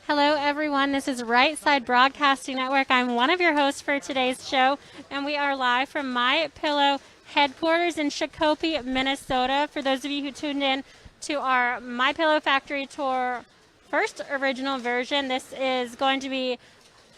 Hello, everyone. This is Right Side Broadcasting Network. I'm one of your hosts for today's show, and we are live from My Pillow headquarters in Shakopee, Minnesota. For those of you who tuned in to our My Pillow Factory Tour first original version, this is going to be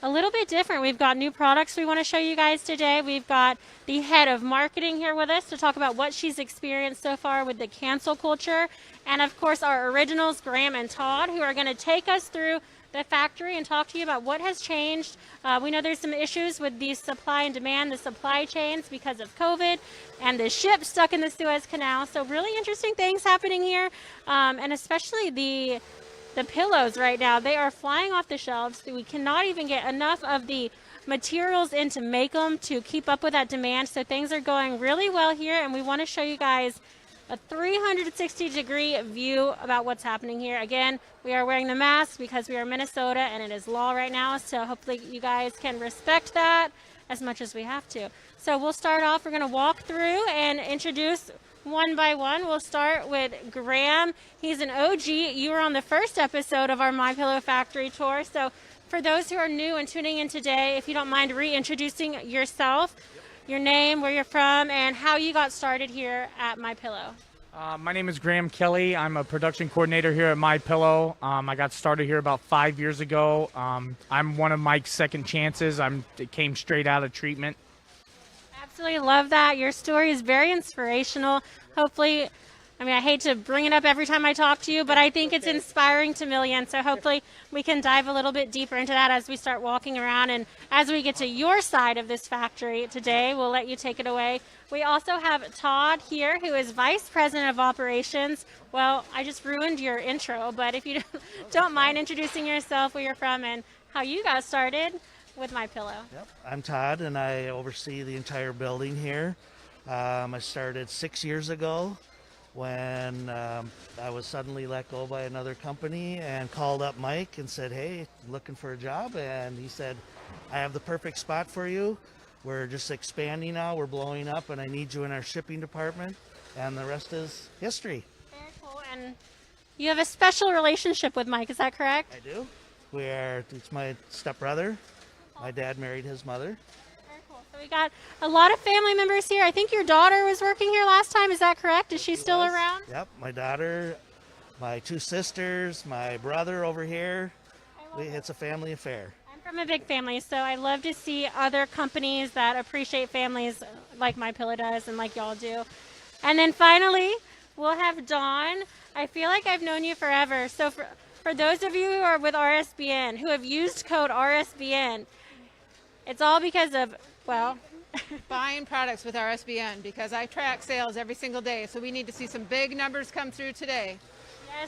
a little bit different. We've got new products we want to show you guys today. We've got the head of marketing here with us to talk about what she's experienced so far with the cancel culture. And of course, our originals, Graham and Todd, who are going to take us through the factory and talk to you about what has changed. We know there's some issues with the supply and demand, the supply chains because of COVID, and the ship stuck in the Suez Canal. So really interesting things happening here, and especially the pillows right now. They are flying off the shelves. We cannot even get enough of the materials in to make them to keep up with that demand. So things are going really well here, and we want to show you guys a 360-degree view about what's happening here. Again, we are wearing the mask because we are Minnesota and it is law right now, so hopefully you guys can respect that as much as we have to. So we'll start off. We're going to walk through and introduce one by one. We'll start with Graham. He's an OG. You were on the first episode of our My Pillow Factory tour. So for those who are new and tuning in today, if you don't mind reintroducing yourself, your name, where you're from, and how you got started here at My Pillow. My name is Graham Kelly. I'm a production coordinator here at My Pillow. I got started here about 5 years ago. I'm one of Mike's second chances. It came straight out of treatment. Absolutely love that. Your story is very inspirational. Hopefully, I hate to bring it up every time I talk to you, but I think it's inspiring to millions. So hopefully we can dive a little bit deeper into that as we start walking around. And as we get to your side of this factory today, we'll let you take it away. We also have Todd here, who is Vice President of Operations. Well, I just ruined your intro, but if you don't mind introducing yourself, where you're from, and how you got started with My Pillow. Yep. I'm Todd, and I oversee the entire building here. I started 6 years ago when I was suddenly let go by another company and called up Mike and said, hey, looking for a job. And he said, I have the perfect spot for you. We're just expanding now. We're blowing up, and I need you in our shipping department. And the rest is history. Very cool. And you have a special relationship with Mike, is that correct? I do. It's my stepbrother. My dad married his mother. Very cool. So we got a lot of family members here. I think your daughter was working here last time. Is that correct? Is she still around? Yep. My daughter, my two sisters, my brother over here. It's a family affair. I'm from a big family, so I love to see other companies that appreciate families like My Pillow does and like y'all do. And then finally, we'll have Dawn. I feel like I've known you forever. So for those of you who are with RSBN, who have used code RSBN, it's all because of, well, buying products with RSBN, because I track sales every single day, so we need to see some big numbers come through today.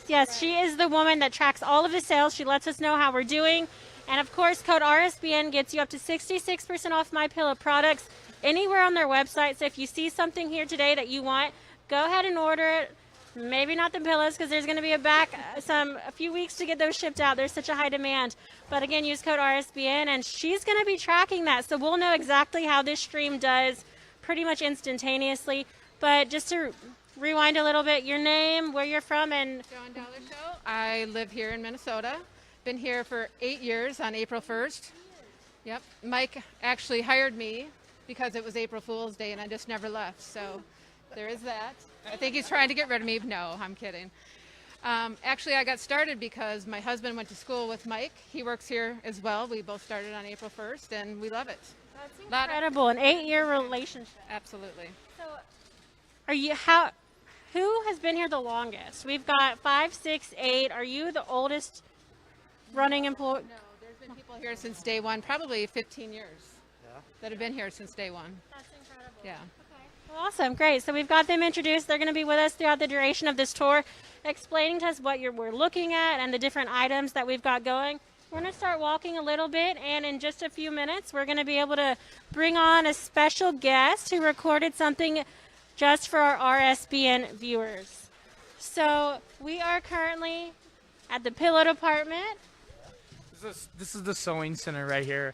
Yes, she is the woman that tracks all of the sales. She lets us know how we're doing. And of course, code RSBN gets you up to 66% off My Pillow products anywhere on their website. So if you see something here today that you want, go ahead and order it. Maybe not the pillows, because there's going to be a few weeks to get those shipped out. There's such a high demand. But again, use code RSBN, and she's going to be tracking that. So we'll know exactly how this stream does pretty much instantaneously. But just to rewind a little bit, your name, where you're from, and John Dollar Show. I live here in Minnesota. Been here for 8 years on April 1st. Yep. Mike actually hired me because it was April Fool's Day, and I just never left. So there is that. I think he's trying to get rid of me. No, I'm kidding. Actually, I got started because my husband went to school with Mike. He works here as well. We both started on April 1st, and we love it. That's incredible. An 8-year relationship. Absolutely. So who has been here the longest? We've got 5, 6, 8. Are you the oldest running employee? No, there's been people here since day one, probably 15 years that have been here since day one. That's incredible. Yeah. Well, awesome. Great. So we've got them introduced. They're going to be with us throughout the duration of this tour, explaining to us what we're looking at and the different items that we've got going. We're going to start walking a little bit, and in just a few minutes, we're going to be able to bring on a special guest who recorded something just for our RSBN viewers. So we are currently at the pillow department. This is the sewing center right here.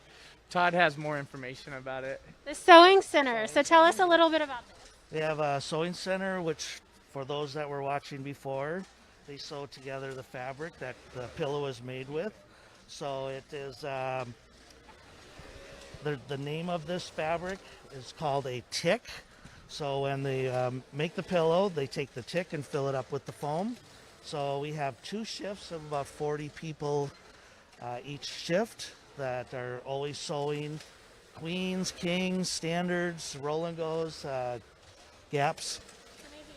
Todd has more information about it. The sewing center. So tell us a little bit about this. We have a sewing center, which for those that were watching before, they sew together the fabric that the pillow is made with. So it is, the name of this fabric is called a tick. So when they make the pillow, they take the tick and fill it up with the foam. So we have 2 shifts of about 40 people each shift that are always sewing queens, kings, standards, roll and goes, gaps.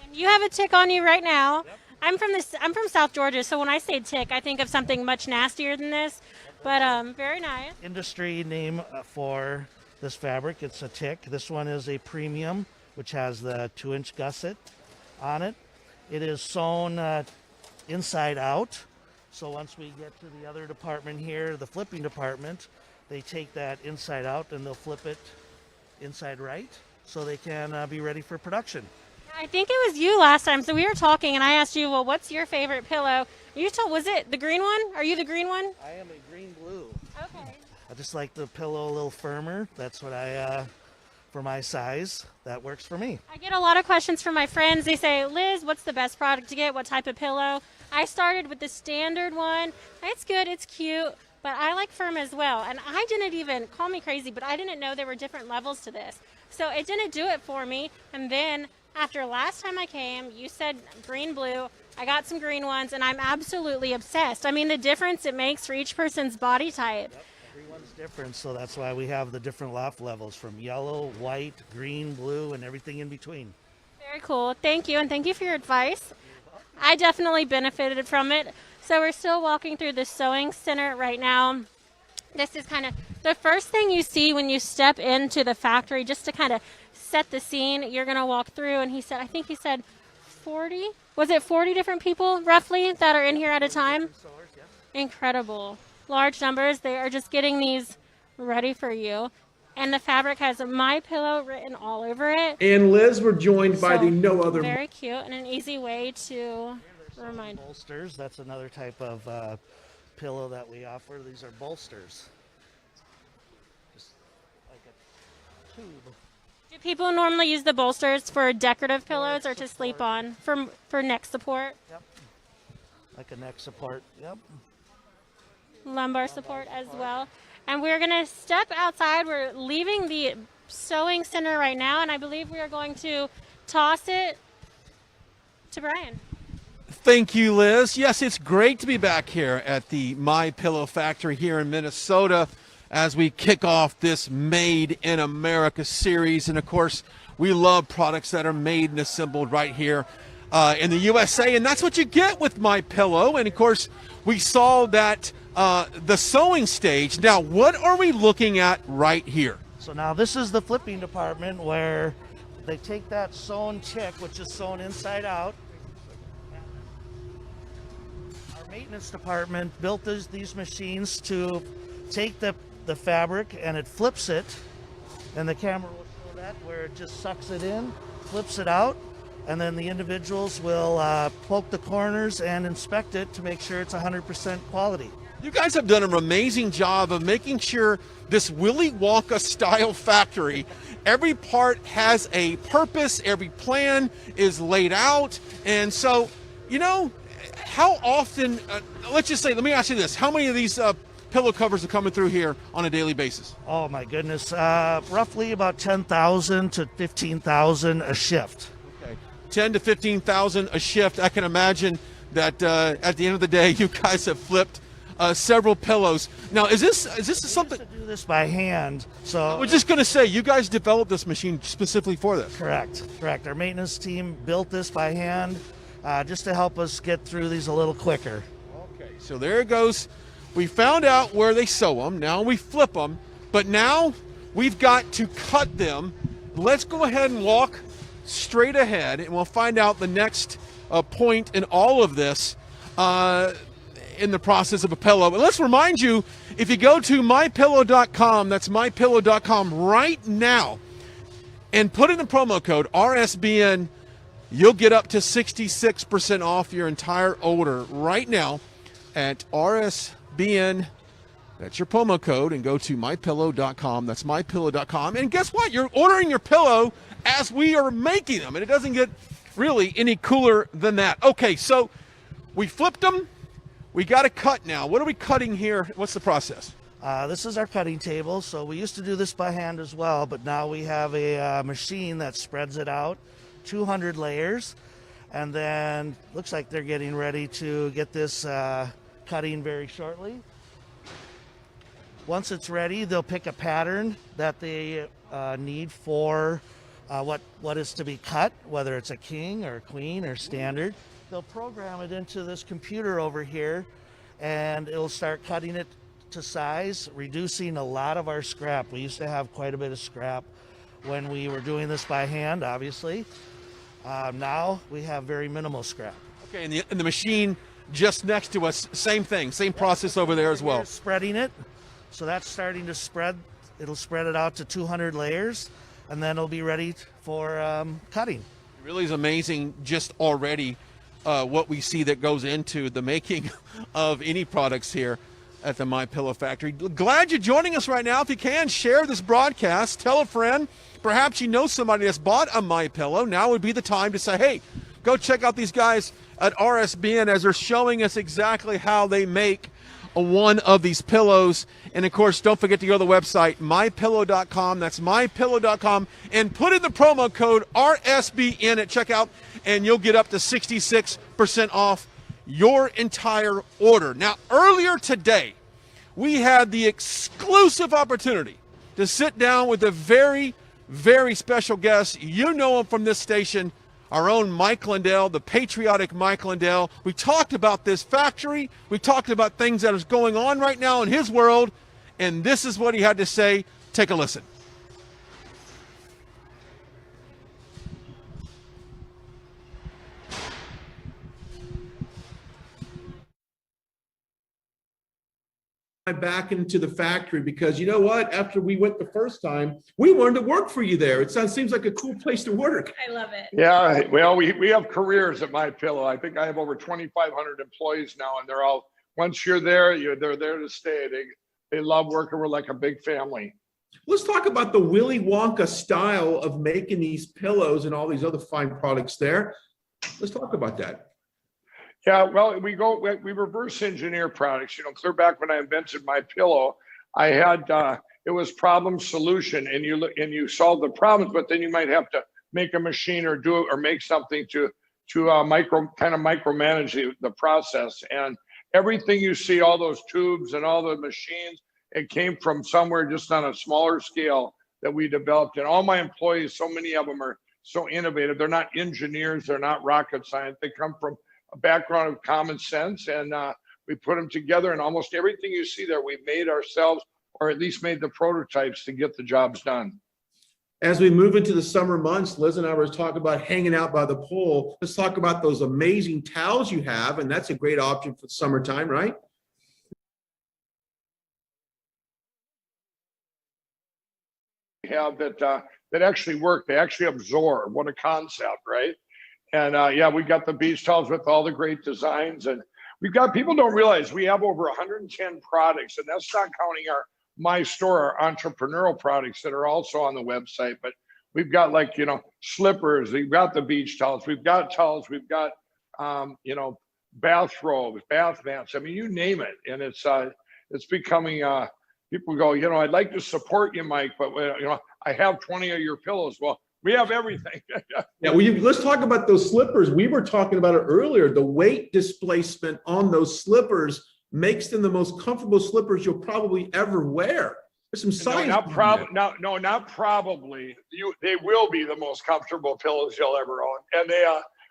And you have a tick on you right now. Yep. I'm from South Georgia, so when I say tick, I think of something much nastier than this. But very nice. Industry name for this fabric, it's a tick. This one is a premium, which has the 2-inch gusset on it. It is sewn inside out. So once we get to the other department here, the flipping department, they take that inside out and they'll flip it inside right so they can be ready for production. I think it was you last time. So we were talking, and I asked you, well, what's your favorite pillow? You told, was it the green one? Are you the green one? I am a green-blue. Okay. I just like the pillow a little firmer. That's what I, for my size, that works for me. I get a lot of questions from my friends. They say, Liz, what's the best product to get? What type of pillow? I started with the standard one. It's good, it's cute, but I like firm as well. And I didn't even, call me crazy, but I didn't know there were different levels to this. So it didn't do it for me. And then after last time I came, you said green, blue. I got some green ones, and I'm absolutely obsessed. I mean, the difference it makes for each person's body type. Yep, everyone's different, so that's why we have the different loft levels from yellow, white, green, blue, and everything in between. Very cool. Thank you, and thank you for your advice. I definitely benefited from it. So we're still walking through the sewing center right now. This is kind of the first thing you see when you step into the factory, just to kind of set the scene. You're going to walk through, and he said, I think he said 40? Was it 40 different people, roughly, that are in here at a time? Incredible. Large numbers. They are just getting these ready for you. And the fabric has My Pillow written all over it. And Liz, we're joined by the no other. Very cute and an easy way to remind. Bolsters, that's another type of pillow that we offer. These are bolsters. Just like a tube. Do people normally use the bolsters for decorative pillows or to sleep on for neck support? Yep. Like a neck support, yep. Lumbar support as well. And we're going to step outside. We're leaving the sewing center right now, and I believe we are going to toss it to Brian. Thank you, Liz. Yes, it's great to be back here at the My Pillow factory here in Minnesota as we kick off this Made in America series. And of course, we love products that are made and assembled right here in the USA, and that's what you get with My Pillow. And of course, we saw that the sewing stage. Now, what are we looking at right here? So now this is the flipping department where they take that sewn tick, which is sewn inside out. Our maintenance department built these machines to take the fabric and it flips it, and the camera will show that, where it just sucks it in, flips it out, and then the individuals will poke the corners and inspect it to make sure it's 100% quality. You guys have done an amazing job of making sure this Willy Wonka style factory, every part has a purpose, every plan is laid out. And so, you know, how often, let me ask you this, how many of these pillow covers are coming through here on a daily basis? Oh my goodness, roughly about 10,000 to 15,000 a shift. Okay, 10 to 15,000 a shift. I can imagine that at the end of the day, you guys have flipped several pillows. Now, is this something? We used to do this by hand, so I was just going to say, you guys developed this machine specifically for this. Correct. Our maintenance team built this by hand just to help us get through these a little quicker. Okay, so there it goes. We found out where they sew them. Now we flip them, but now we've got to cut them. Let's go ahead and walk straight ahead, and we'll find out the next point in all of this. In the process of a pillow. But let's remind you, if you go to mypillow.com, that's mypillow.com right now, and put in the promo code RSBN, you'll get up to 66% off your entire order right now at RSBN. That's your promo code, and go to mypillow.com. That's mypillow.com. And guess what? You're ordering your pillow as we are making them, and it doesn't get really any cooler than that. Okay, so We flipped them. We got to cut now. What are we cutting here? What's the process? This is our cutting table. So we used to do this by hand as well, but now we have a machine that spreads it out, 200 layers, and then looks like they're getting ready to get this cutting very shortly. Once it's ready, they'll pick a pattern that they need for what is to be cut, whether it's a king or queen or standard. They'll program it into this computer over here, and it'll start cutting it to size, reducing a lot of our scrap. We used to have quite a bit of scrap when we were doing this by hand, obviously. Now we have very minimal scrap. Okay, and the machine just next to us, same thing, same process over there as well. Spreading it. So that's starting to spread. It'll spread it out to 200 layers, and then it'll be ready for cutting. It really is amazing just already what we see that goes into the making of any products here at the My Pillow Factory. Glad you're joining us right now. If you can, share this broadcast, tell a friend. Perhaps you know somebody that's bought a My Pillow. Now would be the time to say, hey, go check out these guys at RSBN as they're showing us exactly how they make one of these pillows. And of course, don't forget to go to the website, mypillow.com. That's mypillow.com, and put in the promo code RSBN at checkout, and you'll get up to 66% off your entire order. Now, earlier today, we had the exclusive opportunity to sit down with a very, very special guest. You know him from this station, our own Mike Lindell, the patriotic Mike Lindell. We talked about this factory. We talked about things that is going on right now in his world, and this is what he had to say. Take a listen. Back into the factory, because you know what, after we went the first time, we wanted to work for you there. It seems like a cool place to work. I love it. Yeah, well, we have careers at My Pillow. I think I have over 2,500 employees now, and they're all, once you're there, they're there to stay. They love working. We're like a big family. Let's talk about the Willy Wonka style of making these pillows and all these other fine products there. Let's talk about that. Yeah, well, we reverse engineer products. You know, clear back when I invented My Pillow, I had it was problem solution, and you solve the problems, but then you might have to make a machine or do it or make something to micromanage the process. And everything you see, all those tubes and all the machines, it came from somewhere just on a smaller scale that we developed. And all my employees, so many of them are so innovative. They're not engineers, they're not rocket science. They come from a background of common sense, and we put them together, and almost everything you see there we made ourselves, or at least made the prototypes to get the jobs done. As we move into the summer months, Liz and I were talking about hanging out by the pool. Let's talk about those amazing towels you have, and that's a great option for summertime, right? We have that actually work. They actually absorb. What a concept, right? And yeah, we got the beach towels with all the great designs, and we've got, people don't realize we have over 110 products, and that's not counting our My Store, our entrepreneurial products that are also on the website. But we've got, like, you know, slippers, we've got the beach towels, we've got you know, bathrobes, bath mats. I mean, you name it. And it's becoming people go, you know, I'd like to support you, Mike, but you know, I have 20 of your pillows. Well, we have everything. Yeah, let's talk about those slippers. We were talking about it earlier. The weight displacement on those slippers makes them the most comfortable slippers you'll probably ever wear. There's some science. No, not probably. They will be the most comfortable pillows you'll ever own. And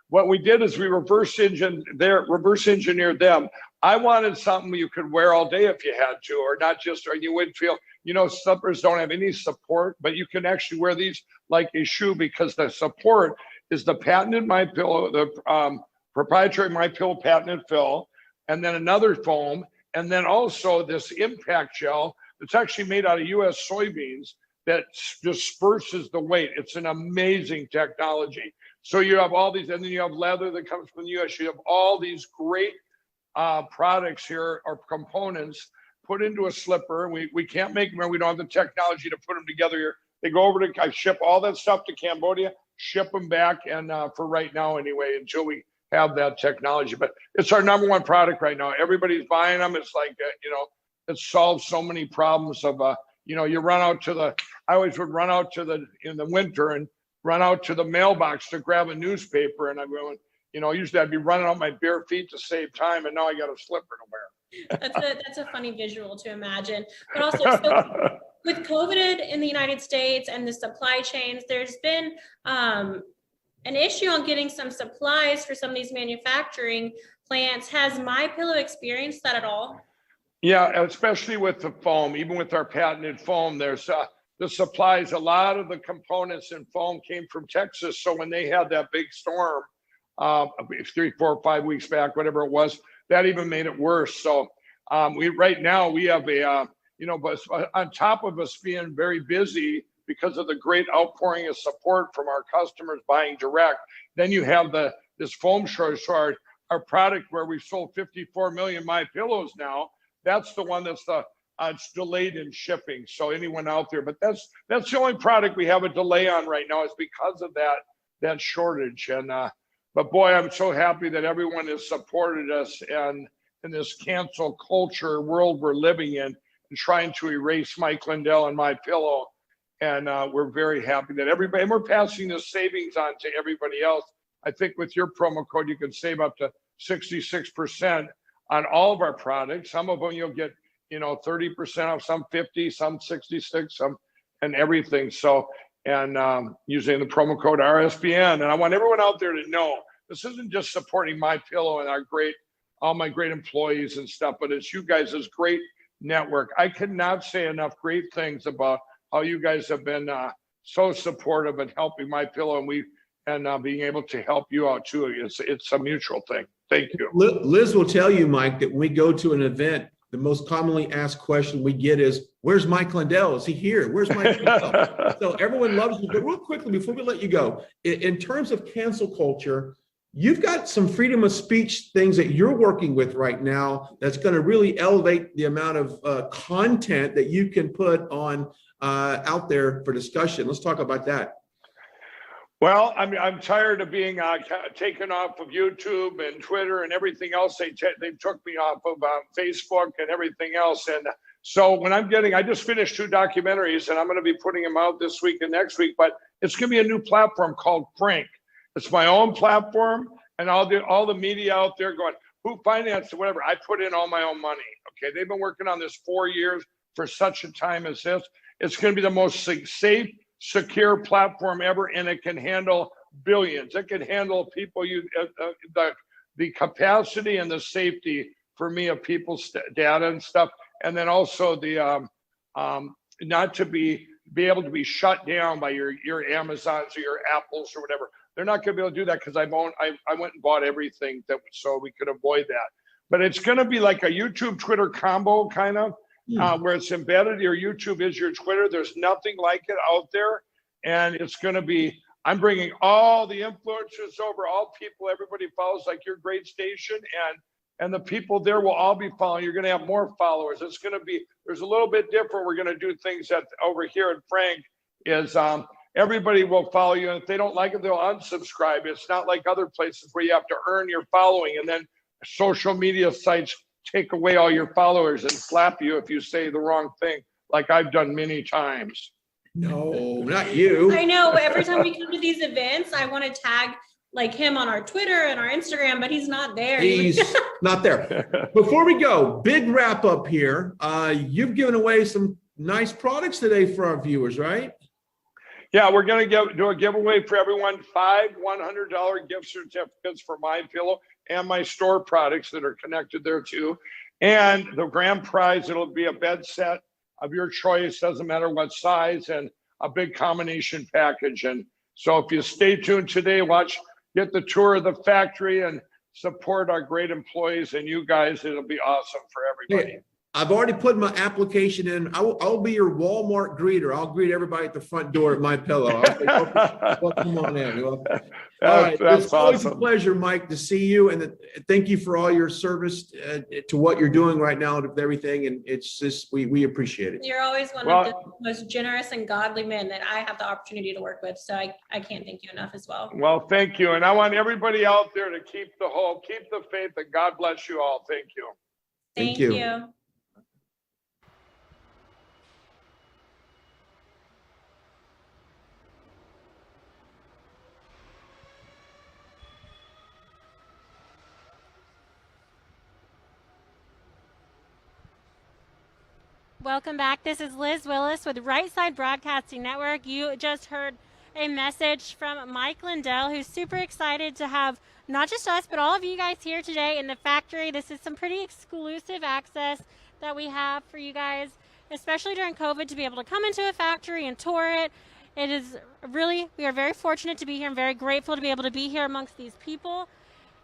what we did is we reverse engineered them. I wanted something you could wear all day if you had to, or not just, or you wouldn't feel, you know, slippers don't have any support, but you can actually wear these like a shoe, because the support is the patented My Pillow, the proprietary My Pillow patented fill, and then another foam, and then also this impact gel that's actually made out of US soybeans that disperses the weight. It's an amazing technology. So you have all these, and then you have leather that comes from the US. You have all these great products here, or components, put into a slipper. We can't make them, we don't have the technology to put them together here. They go over to, I ship all that stuff to Cambodia, ship them back, and for right now anyway, until we have that technology. But it's our number one product right now. Everybody's buying them. It's like, it solves so many problems of, you run out to I always would run out in the winter and run out to the mailbox to grab a newspaper. And I'm going, usually I'd be running out my bare feet to save time. And now I got a slipper to wear. That's a funny visual to imagine. But also, so with COVID in the United States and the supply chains, there's been an issue on getting some supplies for some of these manufacturing plants. Has MyPillow experienced that at all? Yeah, especially with the foam. Even with our patented foam, there's the supplies. A lot of the components in foam came from Texas. So when they had that big storm 3, 4, 5 weeks back, whatever it was, that even made it worse. So right now we have but on top of us being very busy because of the great outpouring of support from our customers buying direct, then you have this foam shortage. So our product where we've sold 54 million MyPillows now, that's the one that's it's delayed in shipping. So anyone out there, but that's the only product we have a delay on right now is because of that shortage. And but boy, I'm so happy that everyone has supported us and in this cancel culture world we're living in and trying to erase Mike Lindell and MyPillow. And we're very happy that everybody, and we're passing the savings on to everybody else. I think with your promo code, you can save up to 66% on all of our products. Some of them you'll get, 30% off, some 50, some 66, some and everything. So, and using the promo code RSBN. And I want everyone out there to know this isn't just supporting MyPillow and all my great employees and stuff, but it's you guys' great network. I cannot say enough great things about how you guys have been so supportive and helping MyPillow, and being able to help you out too. It's a mutual thing. Thank you. Liz will tell you, Mike, that when we go to an event, the most commonly asked question we get is, where's Mike Lindell? Is he here? Where's Mike Lindell? So everyone loves you. But real quickly, before we let you go, in terms of cancel culture, you've got some freedom of speech things that you're working with right now that's going to really elevate the amount of content that you can put on out there for discussion. Let's talk about that. Well, I'm tired of being taken off of YouTube and Twitter and everything else. They took me off of Facebook and everything else. And so when I just finished 2 documentaries and I'm going to be putting them out this week and next week, but it's going to be a new platform called Frank. It's my own platform, and all the media out there going, who financed it, whatever. I put in all my own money. Okay. They've been working on this 4 years for such a time as this. It's going to be the most safe, secure platform ever, and it can handle billions. It can handle people, the capacity and the safety for me of people's data and stuff, and then also the not to be able to be shut down by your Amazons or your Apples or whatever. They're not going to be able to do that because I went and bought everything so we could avoid that. But it's going to be like a YouTube Twitter combo kind of. Where it's embedded. Your YouTube is your Twitter. There's nothing like it out there. And it's going to be, I'm bringing all the influencers over, all people, everybody follows like your great station. And the people there will all be following. You're going to have more followers. It's going to be, there's a little bit different. We're going to do things that over here at Frank is everybody will follow you. And if they don't like it, they'll unsubscribe. It's not like other places where you have to earn your following. And then social media sites take away all your followers and slap you if you say the wrong thing, like I've done many times. No, not you. I know. Every time we come to these events, I want to tag like him on our Twitter and our Instagram, but he's not there. He's not there. Before we go, big wrap up here. You've given away some nice products today for our viewers, right? Yeah, we're going to do a giveaway for everyone. 5 $100 gift certificates for MyPillow and my store products that are connected there too. And the grand prize, it'll be a bed set of your choice, doesn't matter what size, and a big combination package. And so if you stay tuned today, get the tour of the factory and support our great employees and you guys, it'll be awesome for everybody. I've already put my application in. I'll be your Walmart greeter. I'll greet everybody at the front door at My Pillow. I'll say, welcome on in. Well, all right. That's It's always a awesome. pleasure, Mike, to see you. And thank you for all your service to what you're doing right now with everything. And it's just, we appreciate it. You're always one of the most generous and godly men that I have the opportunity to work with. So I can't thank you enough as well. Well, thank you. And I want everybody out there to keep the hope, keep the faith, and God bless you all. Thank you. Thank you. Welcome back. This is Liz Willis with Right Side Broadcasting Network. You just heard a message from Mike Lindell, who's super excited to have not just us, but all of you guys here today in the factory. This is some pretty exclusive access that we have for you guys, especially during COVID, to be able to come into a factory and tour it. It is really, we are very fortunate to be here and very grateful to be able to be here amongst these people.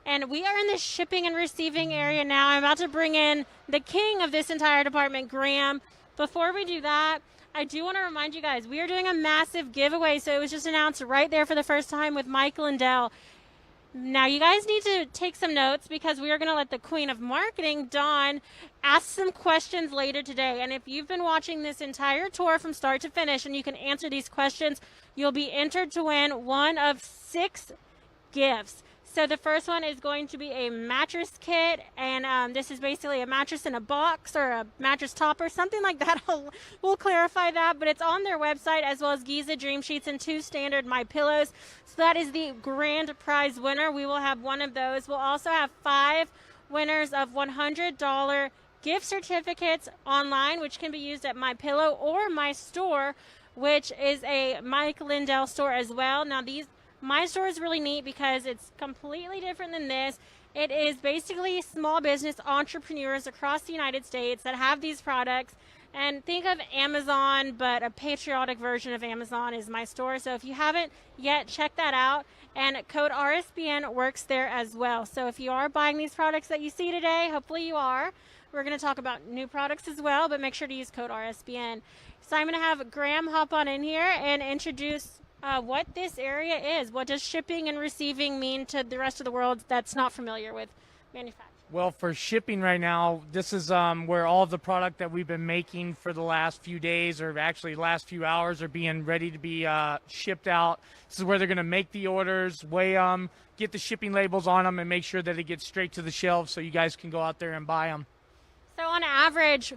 And we are in the shipping and receiving area now. I'm about to bring in the king of this entire department, Graham. Before we do that, I do want to remind you guys, we are doing a massive giveaway. So it was just announced right there for the first time with Mike Lindell. Now you guys need to take some notes because we are going to let the queen of marketing, Dawn, ask some questions later today. And if you've been watching this entire tour from start to finish and you can answer these questions, you'll be entered to win one of 6 gifts. So the first one is going to be a mattress kit, and this is basically a mattress in a box or a mattress topper, something like that. We'll clarify that, but it's on their website, as well as Giza Dream Sheets and 2 standard My Pillows. So that is the grand prize winner. We will have one of those. We'll also have 5 winners of $100 gift certificates online, which can be used at My Pillow or My Store, which is a Mike Lindell store as well. Now My store is really neat because it's completely different than this. It is basically small business entrepreneurs across the United States that have these products. And think of Amazon, but a patriotic version of Amazon is My Store. So if you haven't yet, check that out. And code RSBN works there as well. So if you are buying these products that you see today, hopefully you are. We're going to talk about new products as well, but make sure to use code RSBN. So I'm going to have Graham hop on in here and introduce what this area is. What does shipping and receiving mean to the rest of the world that's not familiar with manufacturing? Well, for shipping right now, this is where all of the product that we've been making for the last few days, or actually last few hours, are being ready to be shipped out. This is where they're going to make the orders, weigh them, get the shipping labels on them, and make sure that it gets straight to the shelves so you guys can go out there and buy them. So on average,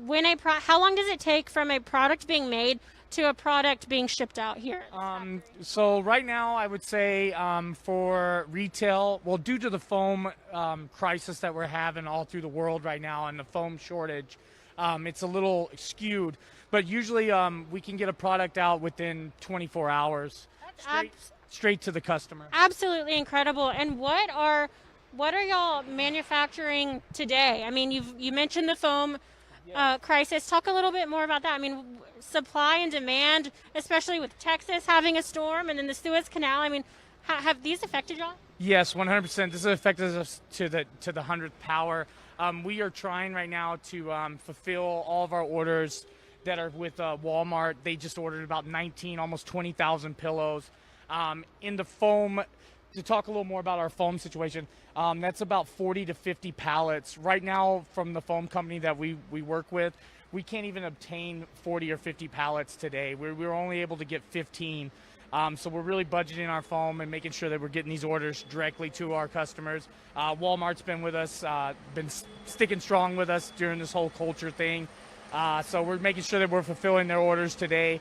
how long does it take from a product being made to a product being shipped out here? So right now, I would say for retail, well, due to the foam crisis that we're having all through the world right now and the foam shortage, it's a little skewed. But usually we can get a product out within 24 hours, straight to the customer. Absolutely incredible. And what are y'all manufacturing today? I mean, you mentioned the foam crisis. Talk a little bit more about that. I mean, supply and demand, especially with Texas having a storm and then the Suez Canal. I mean, have these affected y'all? Yes, 100%. This has affected us to the 100th power. We are trying right now to fulfill all of our orders that are with Walmart. They just ordered about 19, almost 20,000 pillows. In the foam, to talk a little more about our foam situation, that's about 40 to 50 pallets. Right now, from the foam company that we work with, we can't even obtain 40 or 50 pallets today. We're only able to get 15. So we're really budgeting our foam and making sure that we're getting these orders directly to our customers. Walmart's been with us, been sticking strong with us during this whole culture thing. So we're making sure that we're fulfilling their orders today.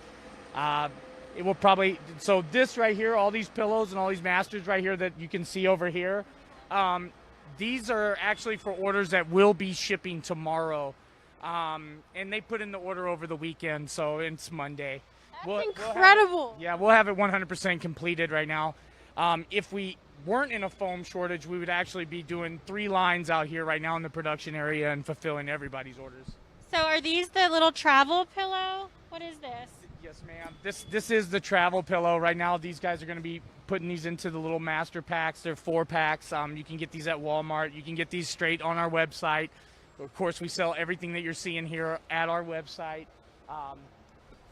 It will probably, so this right here, all these pillows and all these masters right here that you can see over here, these are actually for orders that will be shipping tomorrow. And they put in the order over the weekend, so it's Monday. That's incredible. We'll have it 100% completed right now. If we weren't in a foam shortage, we would actually be doing 3 lines out here right now in the production area and fulfilling everybody's orders. So are these the little travel pillow? What is this? Yes, ma'am. This is the travel pillow. Right now, these guys are going to be putting these into the little master packs. They're 4 packs. You can get these at Walmart. You can get these straight on our website. Of course, we sell everything that you're seeing here at our website.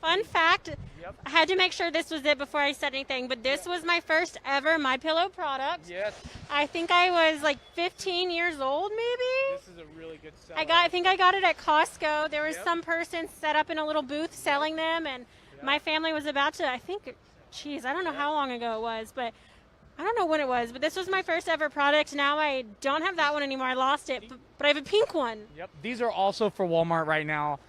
Fun fact, Yep. I had to make sure this was it before I said anything, but this was my first ever MyPillow product. Yes, I think I was like 15 years old, maybe. this is a really good seller. I think I got it at Costco. There was Yep. some person set up in a little booth selling them, and my family was about to, I think, geez, I don't know how long ago it was, but I don't know when it was, but this was my first ever product. Now I don't have that one anymore. I lost it, but I have a pink one. Yep, these are also for Walmart right now.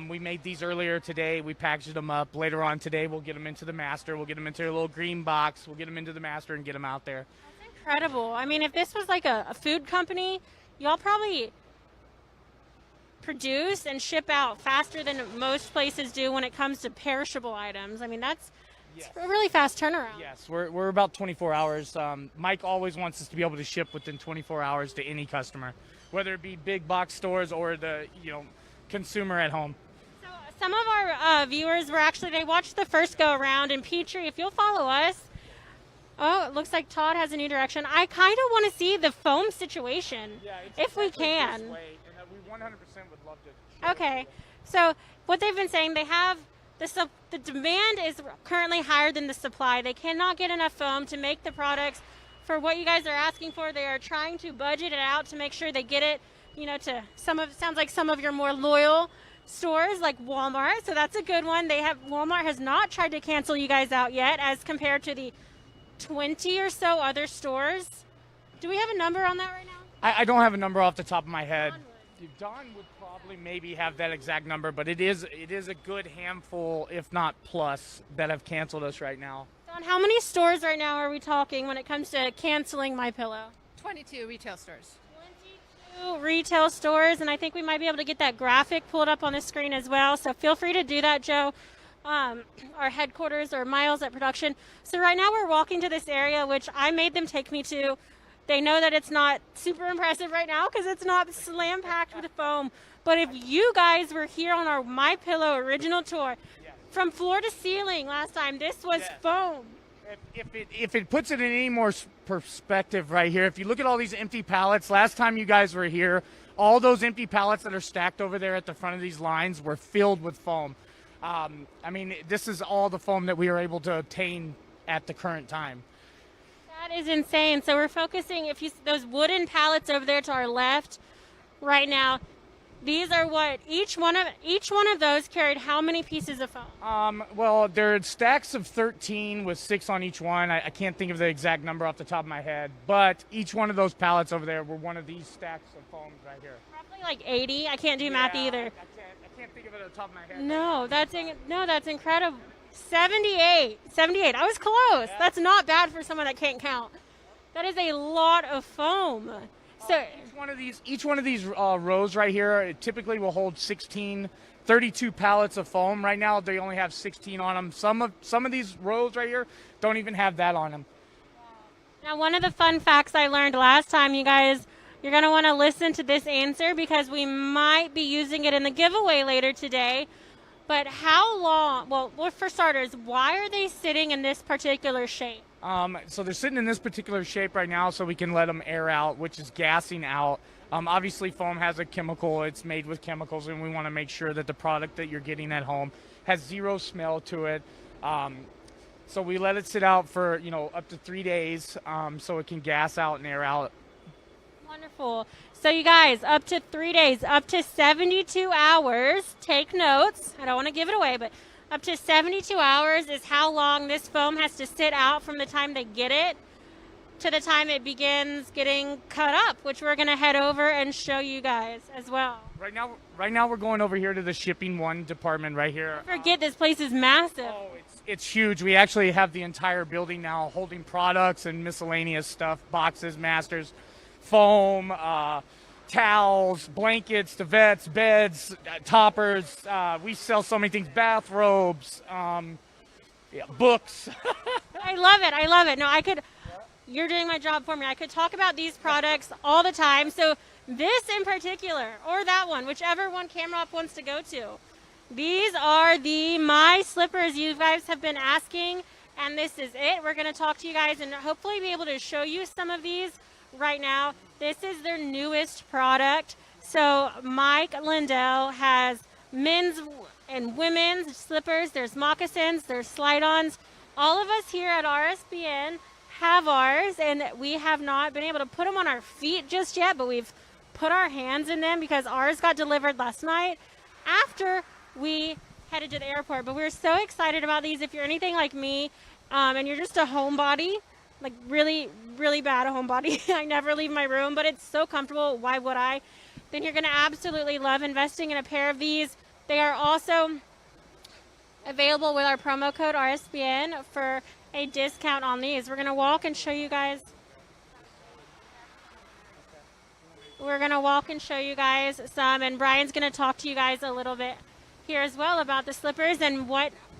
We made these earlier today. We packaged them up. Later on today, we'll get them into the master. We'll get them into a little green box. We'll get them into the master and get them out there. Incredible. I mean, if this was like a food company, y'all probably produce and ship out faster than most places do when it comes to perishable items. I mean, that's Yes. a really fast turnaround. Yes, we're about 24 hours. Mike always wants us to be able to ship within 24 hours to any customer, whether it be big box stores or the consumer at home. So some of our viewers they watched the first go around, and Petrie, if you'll follow us. Oh, it looks like Todd has a new direction. I kind of want to see the foam situation, if we can. This way, and we 100% would love to. Okay, so what they've been saying, they have the demand is currently higher than the supply. They cannot get enough foam to make the products for what you guys are asking for. They are trying to budget it out to make sure they get it, to sounds like some of your more loyal stores like Walmart. So that's a good one. Walmart has not tried to cancel you guys out yet, as compared to the 20 or so other stores. Do we have a number on that right now? I don't have a number off the top of my head. Don would probably maybe have that exact number, but it is a good handful, if not plus, that have canceled us right now. Don, how many stores right now are we talking when it comes to canceling MyPillow? 22 retail stores. 22 retail stores, and I think we might be able to get that graphic pulled up on the screen as well. So feel free to do that, Joe. Our headquarters or Miles at production. So right now we're walking to this area, which I made them take me to. They know that it's not super impressive right now because it's not slam packed with foam. But if you guys were here on our MyPillow original tour, from floor to ceiling last time, this was foam. If it puts it in any more perspective right here, if you look at all these empty pallets, last time you guys were here, all those empty pallets that are stacked over there at the front of these lines were filled with foam. I mean, this is all the foam that we are able to obtain at the current time. That is insane. So we're focusing, those wooden pallets over there to our left right now, these are what each one of those carried how many pieces of foam? Well, they're stacks of 13 with 6 on each one. I can't think of the exact number off the top of my head, but each one of those pallets over there were one of these stacks of foams right here. Probably like 80. I can't do math either. I can't think of it at the top of my head. No, that's incredible. 78. I was close. Yeah. That's not bad for someone that can't count. That is a lot of foam. So each one of these rows right here, it typically will hold 32 pallets of foam. Right now, they only have 16 on them. Some of these rows right here don't even have that on them. Now, one of the fun facts I learned last time, you guys, you're going to want to listen to this answer because we might be using it in the giveaway later today. But how long, well, for starters, why are they sitting in this particular shape? So they're sitting in this particular shape right now so we can let them air out, which is gassing out. Obviously, foam has a chemical. It's made with chemicals, and we want to make sure that the product that you're getting at home has zero smell to it. So we let it sit out for, up to 3 days so it can gas out and air out. Wonderful. So you guys, up to 3 days, up to 72 hours, take notes. I don't want to give it away, but up to 72 hours is how long this foam has to sit out from the time they get it to the time it begins getting cut up, which we're going to head over and show you guys as well. Right now we're going over here to the shipping one department right here. Don't forget, this place is massive. Oh, it's huge. We actually have the entire building now holding products and miscellaneous stuff, boxes, masters, foam, towels, blankets, duvets, beds, toppers. We sell so many things, bathrobes, books. I love it. No, you're doing my job for me. I could talk about these products all the time. So this in particular, or that one, whichever one Camera Op wants to go to. These are the My Slippers you guys have been asking, and this is it. We're going to talk to you guys and hopefully be able to show you some of these right now. This is their newest product. So Mike Lindell has men's and women's slippers. There's moccasins, there's slide-ons. All of us here at RSBN have ours, and we have not been able to put them on our feet just yet, but we've put our hands in them because ours got delivered last night after we headed to the airport. But we're so excited about these. If you're anything like me, and you're just a homebody, like really, really bad a homebody, I never leave my room, but it's so comfortable. Why would I? Then you're going to absolutely love investing in a pair of these. They are also available with our promo code RSBN for a discount on these. We're going to walk and show you guys. We're going to walk and show you guys some, and Brian's going to talk to you guys a little bit here as well about the slippers and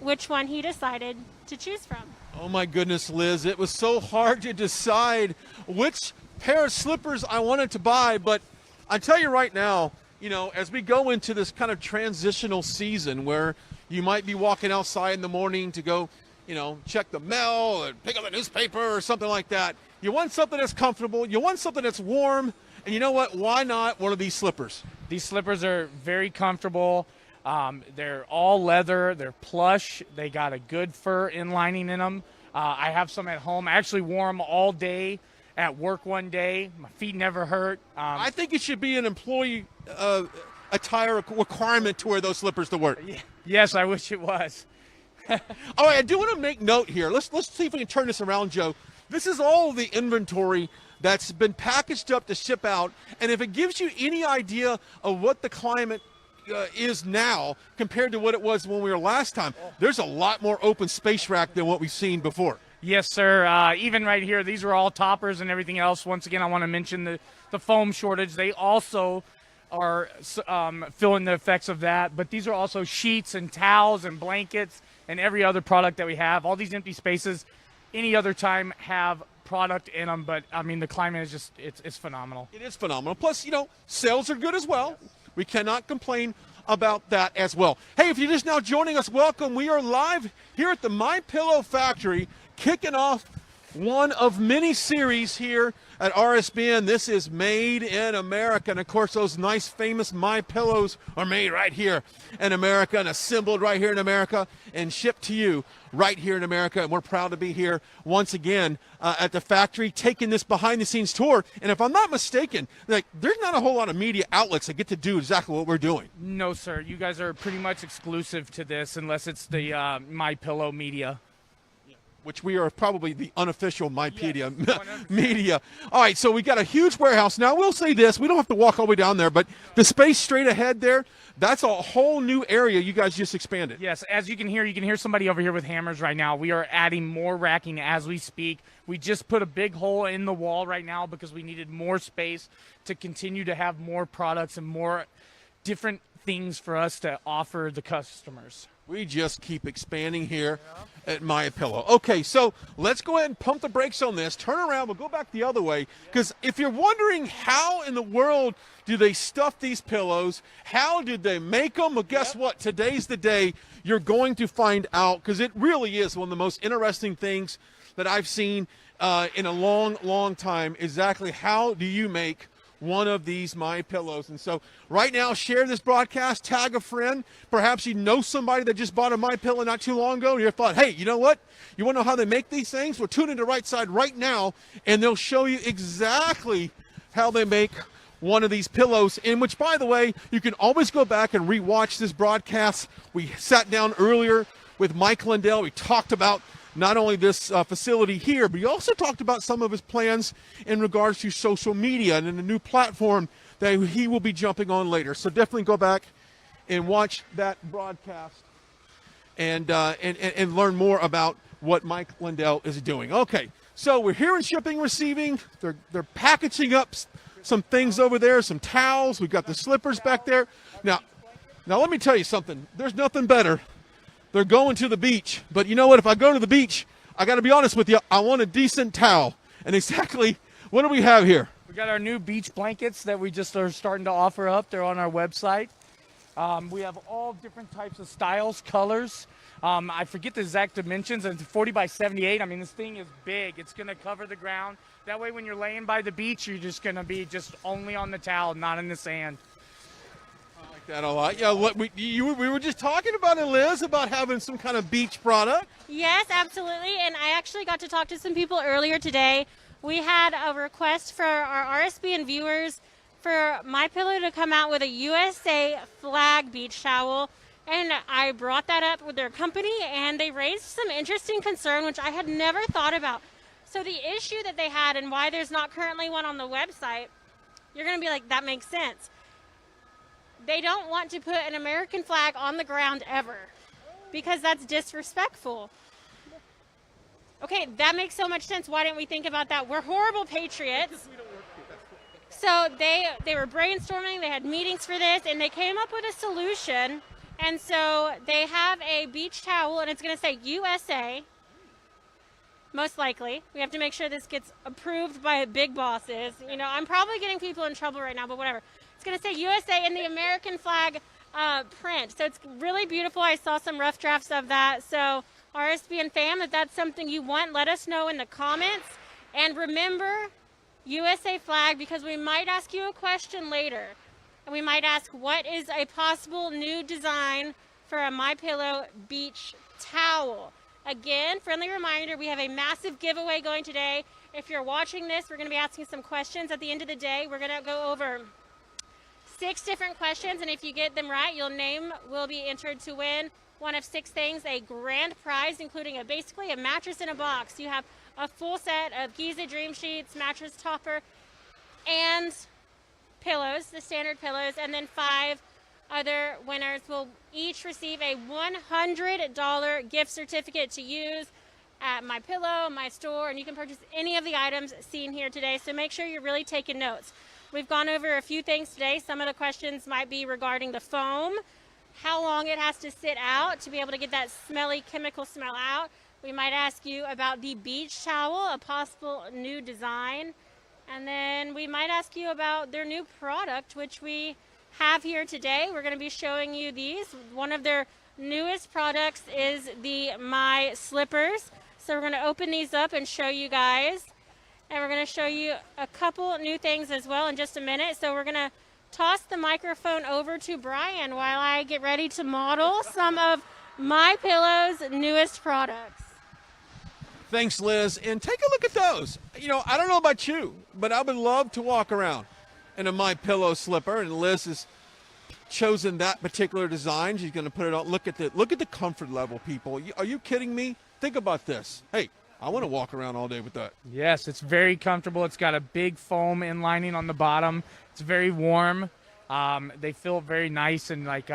which one he decided to choose from. Oh my goodness, Liz, it was so hard to decide which pair of slippers I wanted to buy, but I tell you right now, you know, as we go into this kind of transitional season where you might be walking outside in the morning to go, you know, check the mail or pick up a newspaper or something like that, you want something that's comfortable, you want something that's warm, and you know what, why not one of these slippers? These slippers are very comfortable. They're all leather, they're plush, they got a good fur inlining in them. I have some at home. I actually wore them all day at work one day. My feet never hurt. I think it should be an employee attire requirement to wear those slippers to work. Yes, I wish it was. All right, I do want to make note here. Let's see if we can turn this around, Joe. This is all the inventory that's been packaged up to ship out, and if it gives you any idea of what the climate is now compared to what it was when we were last time, there's a lot more open space rack than what we've seen before. Yes, sir. Even right here, these are all toppers and everything else. Once again, I want to mention the foam shortage. They also are feeling the effects of that. But these are also sheets and towels and blankets and every other product that we have. All these empty spaces, any other time, have product in them. But, I mean, the climate is just, it's phenomenal. It is phenomenal. Plus, you know, sales are good as well. We cannot complain about that as well. Hey, if you're just now joining us, welcome. We are live here at the My Pillow Factory, kicking off one of many series here at RSBN. This is Made in America. And of course, those nice famous My Pillows are made right here in America and assembled right here in America and shipped to you right here in America. And we're proud to be here once again at the factory, taking this behind the scenes tour. And if I'm not mistaken, like, there's not a whole lot of media outlets that get to do exactly what we're doing. No, sir. You guys are pretty much exclusive to this unless it's the My Pillow media. Which we are probably the unofficial MyPedia media. All right, so we got a huge warehouse. Now, we'll say this. We don't have to walk all the way down there, but the space straight ahead there, that's a whole new area you guys just expanded. Yes, as you can hear somebody over here with hammers right now. We are adding more racking as we speak. We just put a big hole in the wall right now because we needed more space to continue to have more products and more different things for us to offer the customers. We just keep expanding here at My Pillow. Okay, so let's go ahead and pump the brakes on this. Turn around. We'll go back the other way. Because if you're wondering how in the world do they stuff these pillows, how did they make them? Well, guess what? Today's the day you're going to find out, because it really is one of the most interesting things that I've seen in a long, long time. Exactly how do you make one of these My Pillows? And so right now, share this broadcast, tag a friend. Perhaps you know somebody that just bought a My Pillow not too long ago, and you thought, hey, you know what? You want to know how they make these things? Well, tune into Right Side right now, and they'll show you exactly how they make one of these pillows, in which, by the way, you can always go back and rewatch this broadcast. We sat down earlier with Mike Lindell. We talked about not only this facility here, but he also talked about some of his plans in regards to social media and in a new platform that he will be jumping on later. So definitely go back and watch that broadcast and learn more about what Mike Lindell is doing. Okay, so we're here in shipping, receiving. They're packaging up some things over there, some towels. We've got the slippers back there. Now let me tell you something. There's nothing better. They're going to the beach. But you know what? If I go to the beach, I got to be honest with you, I want a decent towel. And exactly what do we have here? We got our new beach blankets that we just are starting to offer up. They're on our website. We have all different types of styles, colors. I forget the exact dimensions. It's 40 by 78. I mean, this thing is big. It's going to cover the ground. That way, when you're laying by the beach, you're just going to be just only on the towel, not in the sand. like that a lot. Yeah, we were just talking about it, Liz, about having some kind of beach product. Yes, absolutely. And I actually got to talk to some people earlier today. We had a request for our RSBN viewers for MyPillow to come out with a USA flag beach towel. And I brought that up with their company, and they raised some interesting concern, which I had never thought about. So the issue that they had and why there's not currently one on the website, you're going to be like, that makes sense. They don't want to put an American flag on the ground ever because that's disrespectful. Okay, that makes so much sense. Why didn't we think about that? We're horrible patriots. So they were brainstorming, they had meetings for this, and they came up with a solution. And so they have a beach towel, and it's going to say USA, most likely. We have to make sure this gets approved by big bosses. You know, I'm probably getting people in trouble right now, but whatever. It's going to say USA in the American flag print. So it's really beautiful. I saw some rough drafts of that. So RSBN fam, if that's something you want, let us know in the comments. And remember, USA flag, because we might ask you a question later. And we might ask, what is a possible new design for a MyPillow beach towel? Again, friendly reminder, we have a massive giveaway going today. If you're watching this, we're going to be asking some questions. At the end of the day, we're going to go over 6 different questions, and if you get them right, your name will be entered to win one of 6 things, a grand prize, including basically a mattress in a box. You have a full set of Giza Dream Sheets, mattress topper, and pillows, the standard pillows, and then 5 other winners will each receive a $100 gift certificate to use at MyPillow, my store, and you can purchase any of the items seen here today. So make sure you're really taking notes. We've gone over a few things today. Some of the questions might be regarding the foam, how long it has to sit out to be able to get that smelly chemical smell out. We might ask you about the beach towel, a possible new design. And then we might ask you about their new product, which we have here today. We're going to be showing you these. One of their newest products is the My Slippers. So we're going to open these up and show you guys. And we're going to show you a couple new things as well in just a minute. So we're going to toss the microphone over to Brian while I get ready to model some of MyPillow's newest products. Thanks, Liz. And take a look at those. You know, I don't know about you, but I would love to walk around in a MyPillow slipper, and Liz has chosen that particular design. She's going to put it on. Look at the comfort level, people. Are you kidding me? Think about this. Hey, I want to walk around all day with that. Yes, it's very comfortable. It's got a big foam inlining on the bottom. It's very warm. They feel very nice and like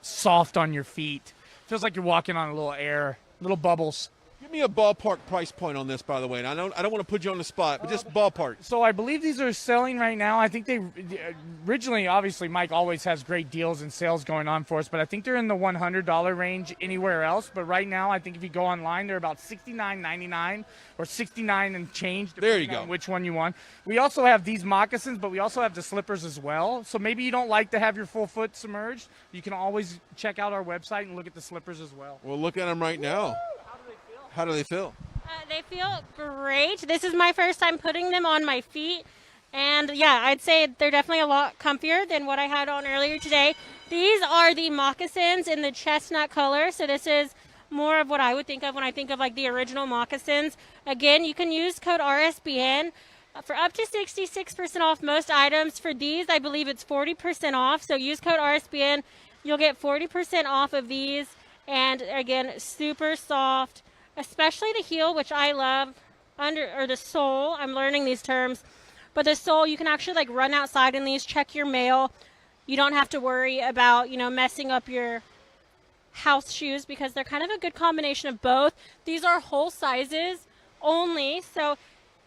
soft on your feet. Feels like you're walking on a little air, little bubbles. Give me a ballpark price point on this, by the way. And I don't want to put you on the spot, but just ballpark. So I believe these are selling right now. I think they originally, obviously, Mike always has great deals and sales going on for us, but I think they're in the $100 range anywhere else. But right now, I think if you go online, they're about $69.99 or $69 and change. There you go. On which one you want. We also have these moccasins, but we also have the slippers as well. So maybe you don't like to have your full foot submerged. You can always check out our website and look at the slippers as well. Well, look at them right now. How do they feel? They feel great. This is my first time putting them on my feet. And yeah, I'd say they're definitely a lot comfier than what I had on earlier today. These are the moccasins in the chestnut color. So this is more of what I would think of when I think of like the original moccasins. Again, you can use code RSBN for up to 66% off most items. For these, I believe it's 40% off. So use code RSBN. You'll get 40% off of these. And again, super soft. Especially the heel, which I love, or the sole. I'm learning these terms. But the sole, you can actually like run outside in these, check your mail. You don't have to worry about, messing up your house shoes because they're kind of a good combination of both. These are whole sizes only. So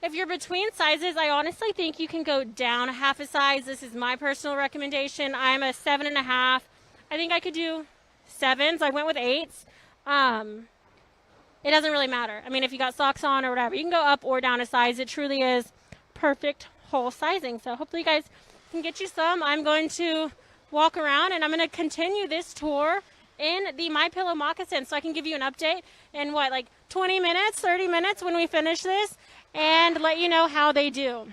if you're between sizes, I honestly think you can go down a half a size. This is my personal recommendation. I'm a 7.5. I think I could do 7s. I went with 8s. It doesn't really matter. I mean, if you got socks on or whatever, you can go up or down a size. It truly is perfect whole sizing. So hopefully you guys can get you some. I'm going to walk around and I'm going to continue this tour in the MyPillow moccasins so I can give you an update in 20 minutes, 30 minutes when we finish this and let you know how they do.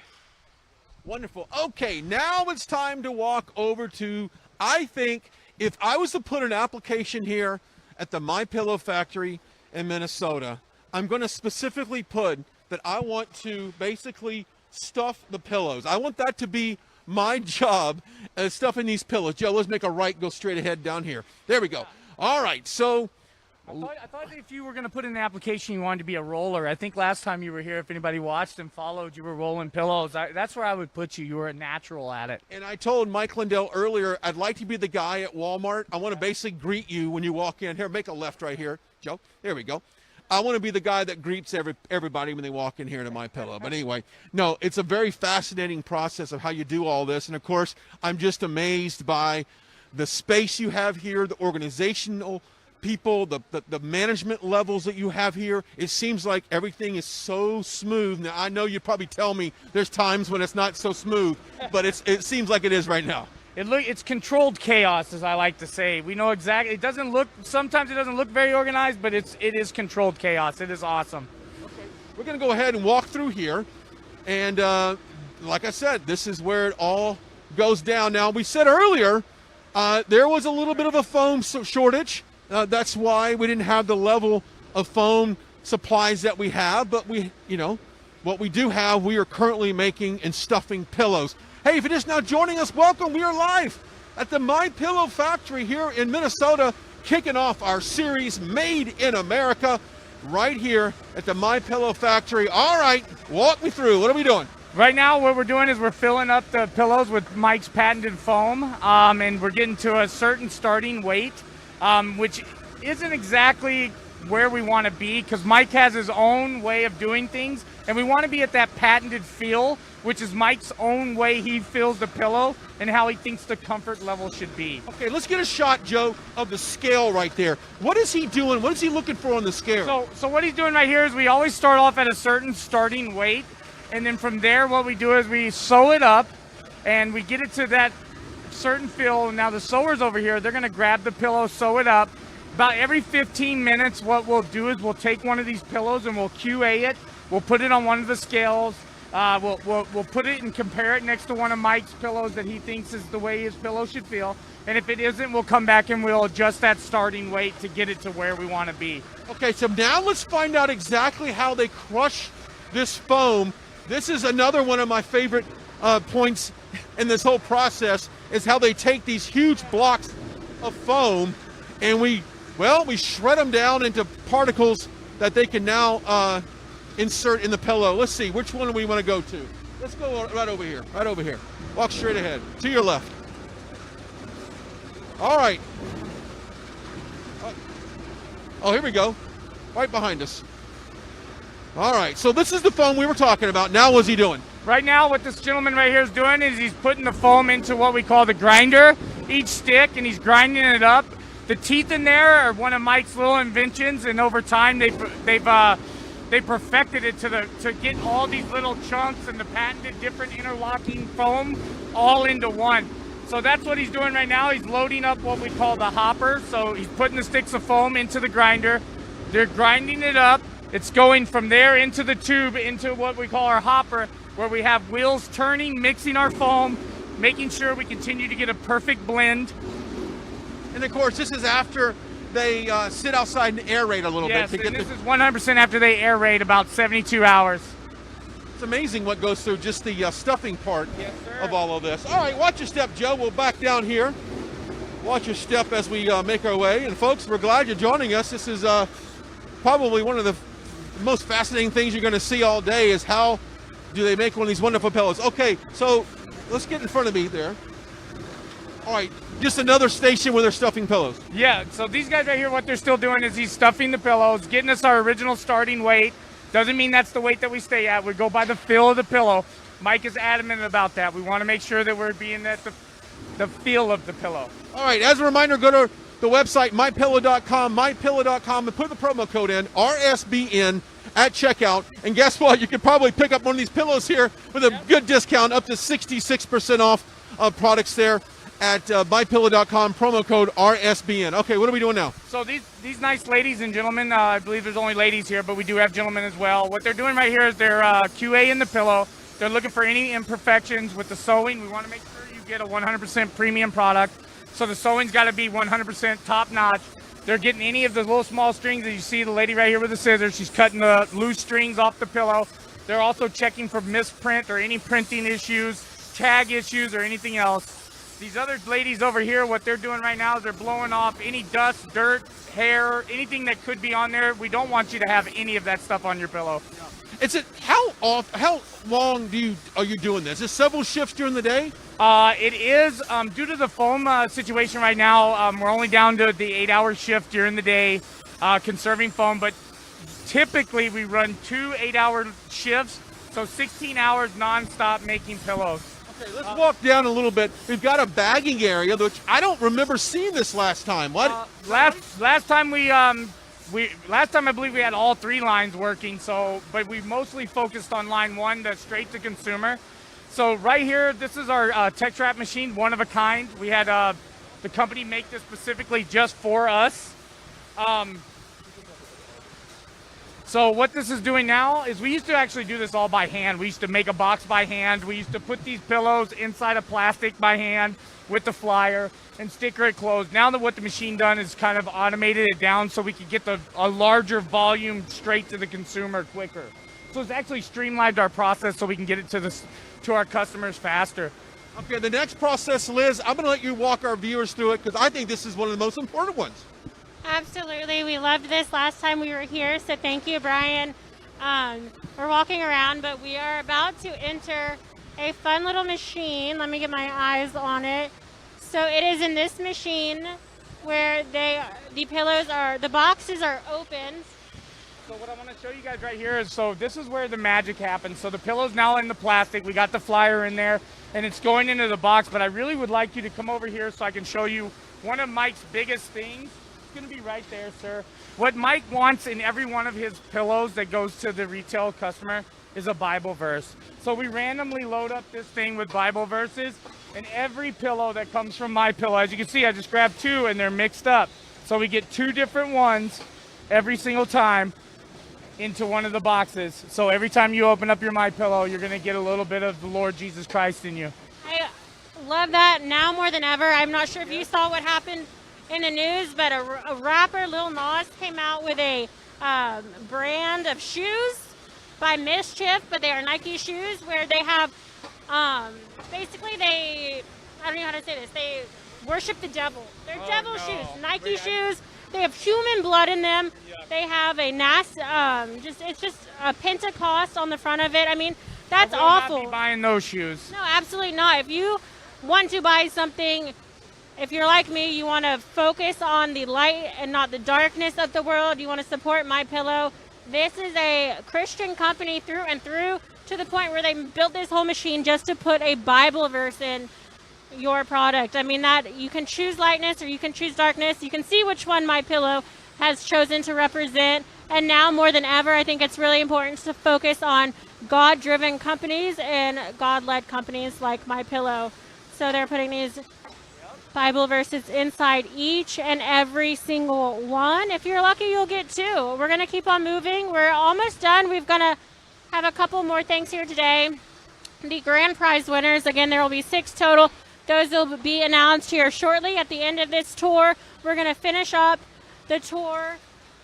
Wonderful. Okay, now it's time to walk over to I think if I was to put an application here at the My Pillow factory in Minnesota, I'm going to specifically put that I want to basically stuff the pillows. I want that to be my job, stuffing these pillows. Joe, let's make a right, go straight ahead down here. There we go. All right, so I thought if you were going to put in an application, you wanted to be a roller. I think last time you were here, if anybody watched and followed, you were rolling pillows. That's where I would put you. You were a natural at it. And I told Mike Lindell earlier, I'd like to be the guy at Walmart. I want to basically greet you when you walk in. Here, make a left right here, Joe. There we go. I want to be the guy that greets everybody when they walk in here to My Pillow. But anyway, no, it's a very fascinating process of how you do all this. And, of course, I'm just amazed by the space you have here, the organizational people, the management levels that you have here. It seems like everything is so smooth. Now, I know you probably tell me there's times when it's not so smooth, but it seems like it is right now. It's controlled chaos, as I like to say. We know exactly. Sometimes it doesn't look very organized, but it is controlled chaos. It is awesome. Okay. We're going to go ahead and walk through here. And like I said, this is where it all goes down. Now, we said earlier there was a little bit of a foam shortage. That's why we didn't have the level of foam supplies that we have. But what we do have, we are currently making and stuffing pillows. Hey, if you're just now joining us, welcome. We are live at the My Pillow factory here in Minnesota, kicking off our series Made in America right here at the My Pillow factory. All right, walk me through. What are we doing? Right now, what we're doing is we're filling up the pillows with Mike's patented foam, and we're getting to a certain starting weight, which isn't exactly where we want to be because Mike has his own way of doing things, and we want to be at that patented feel, which is Mike's own way he feels the pillow and how he thinks the comfort level should be. Okay, let's get a shot, Joe, of the scale right there. What is he doing? What is he looking for on the scale? So what he's doing right here is we always start off at a certain starting weight, and then from there what we do is we sew it up, and we get it to that certain feel. Now the sewers over here, they're going to grab the pillow, sew it up. About every 15 minutes, what we'll do is we'll take one of these pillows and we'll QA it. We'll put it on one of the scales. We'll put it and compare it next to one of Mike's pillows that he thinks is the way his pillow should feel. And if it isn't, we'll come back and we'll adjust that starting weight to get it to where we want to be. Okay, so now let's find out exactly how they crush this foam. This is another one of my favorite points in this whole process, is how they take these huge blocks of foam and we shred them down into particles that they can now insert in the pillow. Let's see, which one do we want to go to? Let's go right over here. Walk straight ahead, to your left. All right. Oh, here we go, right behind us. All right, so this is the foam we were talking about. Now what's he doing? Right now, what this gentleman right here is doing is he's putting the foam into what we call the grinder, each stick, and he's grinding it up. The teeth in there are one of Mike's little inventions, and over time they perfected it to get all these little chunks and the patented different interlocking foam all into one. So that's what he's doing right now. He's loading up what we call the hopper. So he's putting the sticks of foam into the grinder. They're grinding it up. It's going from there into the tube into what we call our hopper, where we have wheels turning, mixing our foam, making sure we continue to get a perfect blend. And of course, this is after they sit outside and aerate a little bit. Yes, and this is 100% after they aerate, about 72 hours. It's amazing what goes through just the stuffing part of all of this. All right, watch your step, Joe. We'll back down here. Watch your step as we make our way. And folks, we're glad you're joining us. This is probably one of the most fascinating things you're going to see all day, is how do they make one of these wonderful pillows. Okay, so let's get in front of me there. All right, just another station where they're stuffing pillows. Yeah, so these guys right here, what they're still doing is he's stuffing the pillows, getting us our original starting weight. Doesn't mean that's the weight that we stay at. We go by the feel of the pillow. Mike is adamant about that. We want to make sure that we're being at the feel of the pillow. All right, as a reminder, go to the website, mypillow.com, and put the promo code in, RSBN, at checkout. And guess what? You could probably pick up one of these pillows here with a good discount, up to 66% off of products there at mypillow.com, promo code RSBN. Okay, what are we doing now? So these nice ladies and gentlemen, I believe there's only ladies here, but we do have gentlemen as well. What they're doing right here is they're QA-ing the pillow. They're looking for any imperfections with the sewing. We want to make sure you get a 100% premium product. So the sewing's got to be 100% top notch. They're getting any of the little small strings that you see. The lady right here with the scissors, she's cutting the loose strings off the pillow. They're also checking for misprint or any printing issues, tag issues, or anything else. These other ladies over here, what they're doing right now is they're blowing off any dust, dirt, hair, anything that could be on there. We don't want you to have any of that stuff on your pillow. How long are you doing this? Is it several shifts during the day? It is due to the foam situation right now. We're only down to the 8-hour shift during the day, conserving foam. But typically we run 2 8-hour shifts, so 16 hours nonstop making pillows. Okay, let's walk down a little bit. We've got a bagging area, which I don't remember seeing this last time. What? Last time I believe we had all 3 lines working. But we mostly focused on line 1, the straight to consumer. So right here, this is our tech trap machine, one of a kind. We had the company make this specifically just for us. So what this is doing now is we used to actually do this all by hand. We used to make a box by hand. We used to put these pillows inside of plastic by hand with the flyer and sticker it closed. Now that what the machine done is kind of automated it down so we could get a larger volume straight to the consumer quicker. So it's actually streamlined our process so we can get it to our customers faster. Okay, the next process, Liz, I'm going to let you walk our viewers through it because I think this is one of the most important ones. Absolutely. We loved this last time we were here, so thank you, Brian. We're walking around, but we are about to enter a fun little machine. Let me get my eyes on it. So it is in this machine where the boxes are opened. So what I want to show you guys right here is, so this is where the magic happens. So the pillow's now in the plastic. We got the flyer in there, and it's going into the box, but I really would like you to come over here so I can show you one of Mike's biggest things. It's going to be right there, sir. What Mike wants in every one of his pillows that goes to the retail customer is a Bible verse. So we randomly load up this thing with Bible verses, and every pillow that comes from My Pillow, as you can see, I just grabbed 2 and they're mixed up. So we get 2 different ones every single time into one of the boxes. So every time you open up your My Pillow, you're going to get a little bit of the Lord Jesus Christ in you. I love that now more than ever. I'm not sure if you saw what happened in the news, but a rapper, Lil Nas, came out with a brand of shoes by Mischief, but they are Nike shoes where they have, basically I don't know how to say this, they worship the devil. They're devil shoes, Nike shoes. They have human blood in them. Yeah. They have a it's just a Pentecost on the front of it. I mean, that's awful. I will not be buying those shoes. No, absolutely not. If you want to buy something, if you're like me, you want to focus on the light and not the darkness of the world, you want to support My Pillow. This is a Christian company through and through, to the point where they built this whole machine just to put a Bible verse in your product. I mean, that you can choose lightness or you can choose darkness. You can see which one My Pillow has chosen to represent. And now more than ever, I think it's really important to focus on God-driven companies and God-led companies like My Pillow. So they're putting these Bible verses inside each and every single one. If you're lucky, you'll get 2. We're going to keep on moving. We're almost done. We're going to have a couple more things here today. The grand prize winners, again, there will be 6 total. Those will be announced here shortly at the end of this tour. We're going to finish up the tour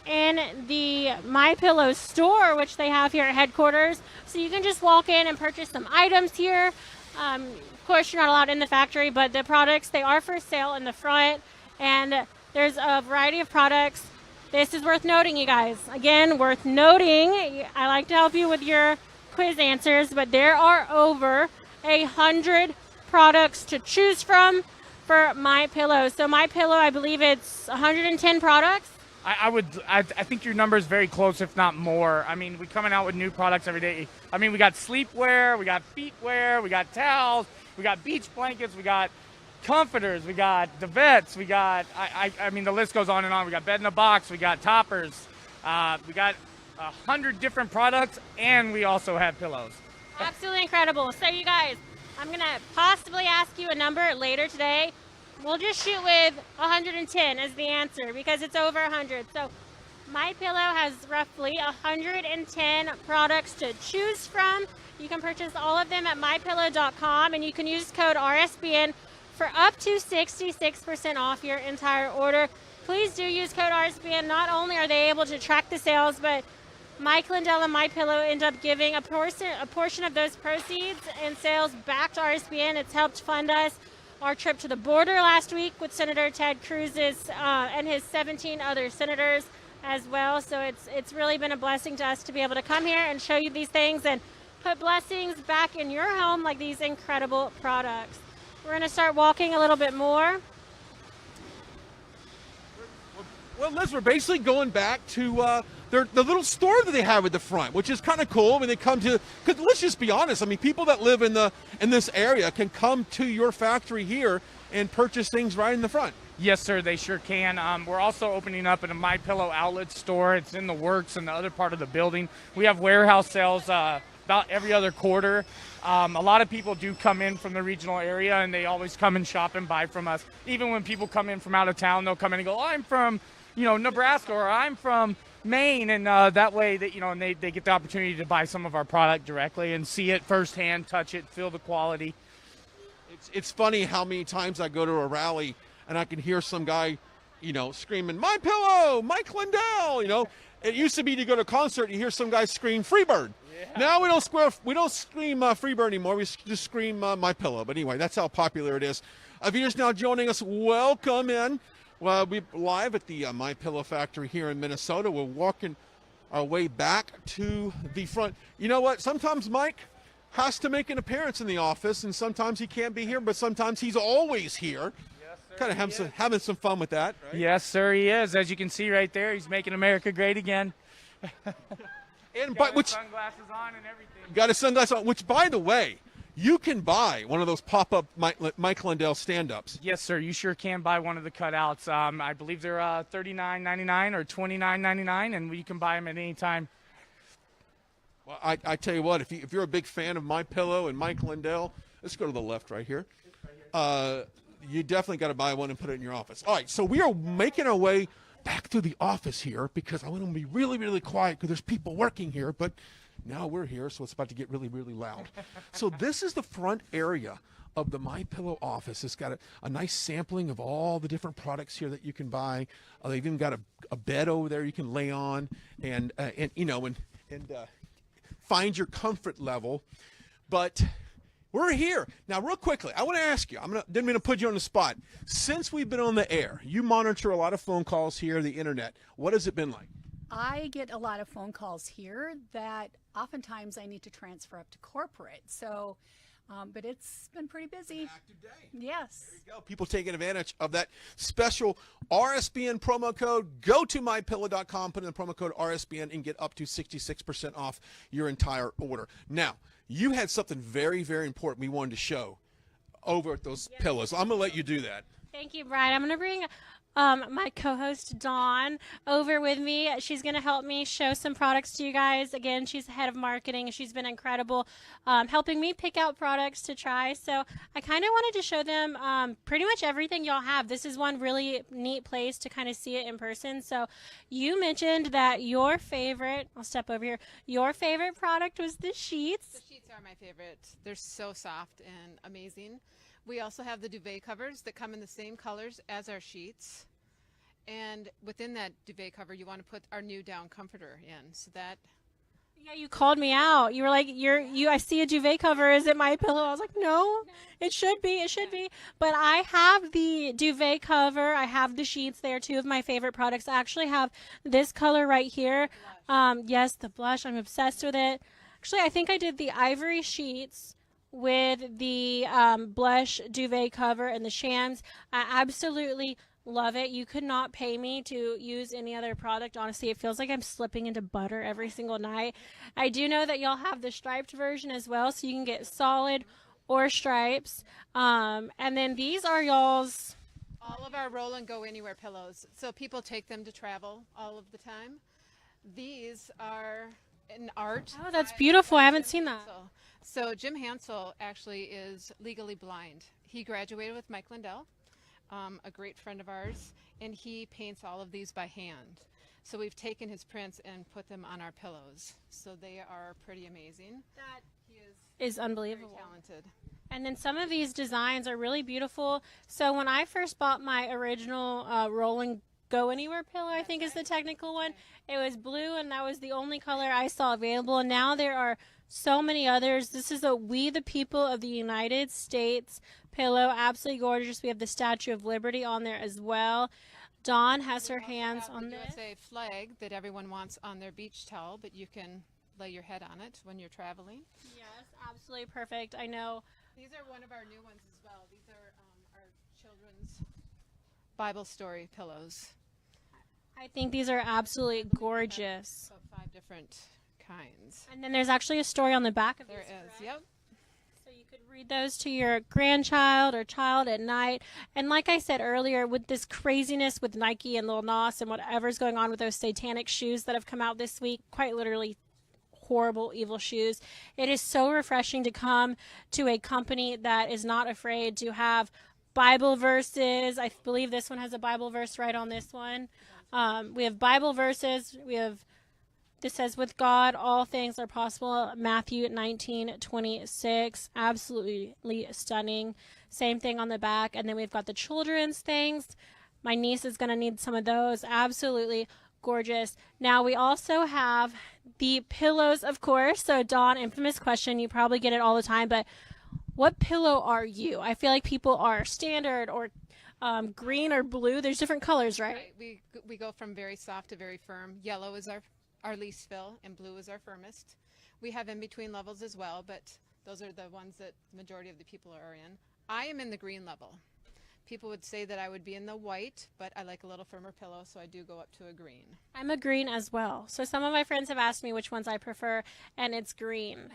in the My Pillow store, which they have here at headquarters. So you can just walk in and purchase some items here. Of course, you're not allowed in the factory, but the products, they are for sale in the front. And there's a variety of products. This is worth noting, you guys. Again, worth noting. I like to help you with your quiz answers, but there are over 100 products to choose from for My Pillow. So My Pillow, I believe it's 110 products. I think your number is very close, if not more. I mean, we're coming out with new products every day. I mean, we got sleepwear, we got feetwear, we got towels, we got beach blankets, we got comforters, we got the vets, we got, I mean, the list goes on and on. We got bed in a box, we got toppers, we got 100 different products, and we also have pillows. Absolutely incredible. So you guys, I'm going to possibly ask you a number later today. We'll just shoot with 110 as the answer because it's over 100. So My Pillow has roughly 110 products to choose from. You can purchase all of them at mypillow.com, and you can use code RSBN for up to 66% off your entire order. Please do use code RSBN. Not only are they able to track the sales, but Mike Lindell and MyPillow end up giving a portion of those proceeds and sales back to RSBN. It's helped fund us our trip to the border last week with Senator Ted Cruz's and his 17 other senators as well. So it's really been a blessing to us to be able to come here and show you these things and put blessings back in your home like these incredible products. We're going to start walking a little bit more. Well, Liz, we're basically going back to the little store that they have at the front, which is kind of cool. I mean, they come to, because let's just be honest. I mean, people that live in this area can come to your factory here and purchase things right in the front. Yes, sir, they sure can. We're also opening up in a MyPillow outlet store. It's in the works in the other part of the building. We have warehouse sales about every other quarter. A lot of people do come in from the regional area, and they always come and shop and buy from us. Even when people come in from out of town, they'll come in and go, oh, I'm from, Nebraska, or I'm from Maine, and that way that, and they get the opportunity to buy some of our product directly and see it firsthand, touch it, feel the quality. It's funny how many times I go to a rally and I can hear some guy, screaming, MyPillow, Mike Lindell, It used to be to go to a concert and you hear some guy scream Freebird. Yeah. Now we don't scream Freebird anymore. We just scream MyPillow. But anyway, that's how popular it is. If you're just now joining us, welcome in. Well, we're live at the MyPillow factory here in Minnesota. We're walking our way back to the front. You know what? Sometimes Mike has to make an appearance in the office, and sometimes he can't be here, but sometimes he's always here. Yes, sir, kind of having some fun with that, right? Yes, sir, he is. As you can see right there, he's making America great again. And got his sunglasses on and everything. Got his sunglasses on, which, by the way, you can buy one of those pop-up Mike Lindell stand-ups. Yes, sir. You sure can buy one of the cutouts. I believe they're $39.99 or $29.99, and you can buy them at any time. Well, I tell you what, if you're a big fan of MyPillow and Mike Lindell, let's go to the left right here. You definitely got to buy one and put it in your office. All right, so we are making our way back to the office here because I want to be really, really quiet because there's people working here, but now we're here, so it's about to get really, really loud. So this is the front area of the MyPillow office. It's got a nice sampling of all the different products here that you can buy. They've even got a bed over there you can lay on and find your comfort level. But we're here. Now, real quickly, I want to ask you, didn't mean to put you on the spot. Since we've been on the air, you monitor a lot of phone calls here, the internet. What has it been like? I get a lot of phone calls here that oftentimes I need to transfer up to corporate. So, but it's been pretty busy. Active day. Yes. There you go. People taking advantage of that special RSBN promo code. Go to mypillow.com, put in the promo code RSBN, and get up to 66% off your entire order. Now, you had something very, very important we wanted to show over at those pillows. I'm going to let you do that. Thank you, Brian. I'm going to bring my co-host Dawn over with me. She's going to help me show some products to you guys. Again, she's the head of marketing. She's been incredible helping me pick out products to try. So I kind of wanted to show them pretty much everything y'all have. This is one really neat place to kind of see it in person. So you mentioned that your favorite, I'll step over here, your favorite product was the sheets. The sheets are my favorite. They're so soft and amazing. We also have the duvet covers that come in the same colors as our sheets. And within that duvet cover, you want to put our new down comforter in. So that. Yeah, you called me out. You were like, I see a duvet cover. Is it MyPillow? I was like, no, it should be. It should be. But I have the duvet cover. I have the sheets. They are two of my favorite products. I actually have this color right here. Yes, the blush. I'm obsessed with it. Actually, I think I did the ivory sheets with the blush duvet cover and the shams. I absolutely love it. You could not pay me to use any other product. Honestly, it feels like I'm slipping into butter every single night. I do know that y'all have the striped version as well, so you can get solid or stripes. And then these are y'all's. All of our roll and go anywhere pillows. So people take them to travel all of the time. These are an art. Oh, that's beautiful. I haven't seen that. So Jim Hansel actually is legally blind. He graduated with Mike Lindell, a great friend of ours, and he paints all of these by hand. So we've taken his prints and put them on our pillows. So they are pretty amazing. That is unbelievable. Very talented. And then some of these designs are really beautiful. So when I first bought my original Roll and Go Anywhere pillow, I think is the technical one, it was blue, and that was the only color I saw available. And now there are so many others. This is a We the People of the United States pillow. Absolutely gorgeous. We have the Statue of Liberty on there as well. Dawn has her hands on this. USA flag that everyone wants on their beach towel, but you can lay your head on it when you're traveling. Yes, absolutely perfect. I know. These are one of our new ones as well. These are our children's Bible story pillows. I think these are absolutely gorgeous. About 5 different kinds. And then there's actually a story on the back of There this, is, correct? yep. So you could read those to your grandchild or child at night. And like I said earlier, with this craziness with Nike and Lil Nas and whatever's going on with those satanic shoes that have come out this week, quite literally horrible, evil shoes, it is so refreshing to come to a company that is not afraid to have Bible verses. I believe this one has a Bible verse right on this one. We have Bible verses. This says, with God, all things are possible. Matthew 19:26. Absolutely stunning. Same thing on the back. And then we've got the children's things. My niece is going to need some of those. Absolutely gorgeous. Now we also have the pillows, of course. So Dawn, infamous question. You probably get it all the time, but what pillow are you? I feel like people are standard or green or blue. There's different colors, right? We go from very soft to very firm. Yellow is our least fill, and blue is our firmest. We have in-between levels as well, but those are the ones that the majority of the people are in. I am in the green level. People would say that I would be in the white, but I like a little firmer pillow, so I do go up to a green. I'm a green as well. So some of my friends have asked me which ones I prefer, and it's green.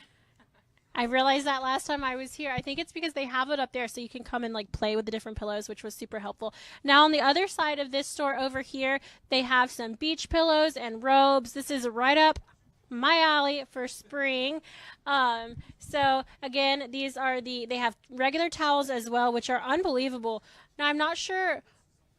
I realized that last time I was here. I think it's because they have it up there so you can come and like play with the different pillows, which was super helpful. Now on the other side of this store over here, they have some beach pillows and robes. This is right up my alley for spring. So again, these are they have regular towels as well, which are unbelievable. Now I'm not sure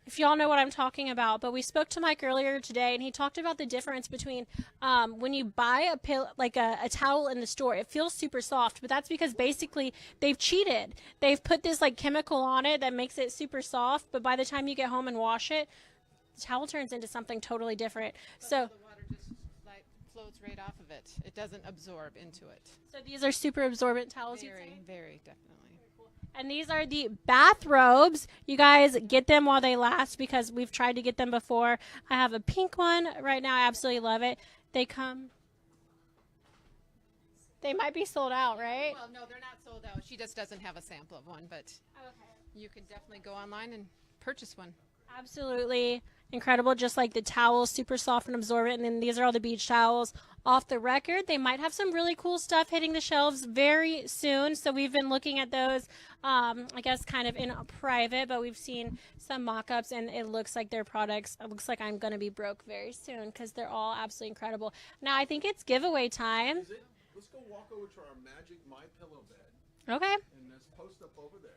if y'all know what I'm talking about, but we spoke to Mike earlier today, and he talked about the difference between when you buy a towel in the store, it feels super soft, but that's because basically they've cheated. They've put this like chemical on it that makes it super soft, but by the time you get home and wash it, the towel turns into something totally different. So the water just like floats right off of it. It doesn't absorb into it. So these are super absorbent towels. Very, very definitely. And these are the bathrobes. You guys get them while they last because we've tried to get them before. I have a pink one right now. I absolutely love it. They might be sold out, right? Well, no, they're not sold out. She just doesn't have a sample of one, but you can definitely go online and purchase one. Absolutely incredible. Just like the towels, super soft and absorbent. And then these are all the beach towels. Off the record, they might have some really cool stuff hitting the shelves very soon. So we've been looking at those, I guess, kind of in private, but we've seen some mock-ups, and it looks like their products, it looks like I'm going to be broke very soon because they're all absolutely incredible. Now, I think it's giveaway time. Is it? Let's go walk over to our Magic My Pillow bed. Okay. And let's post up over there.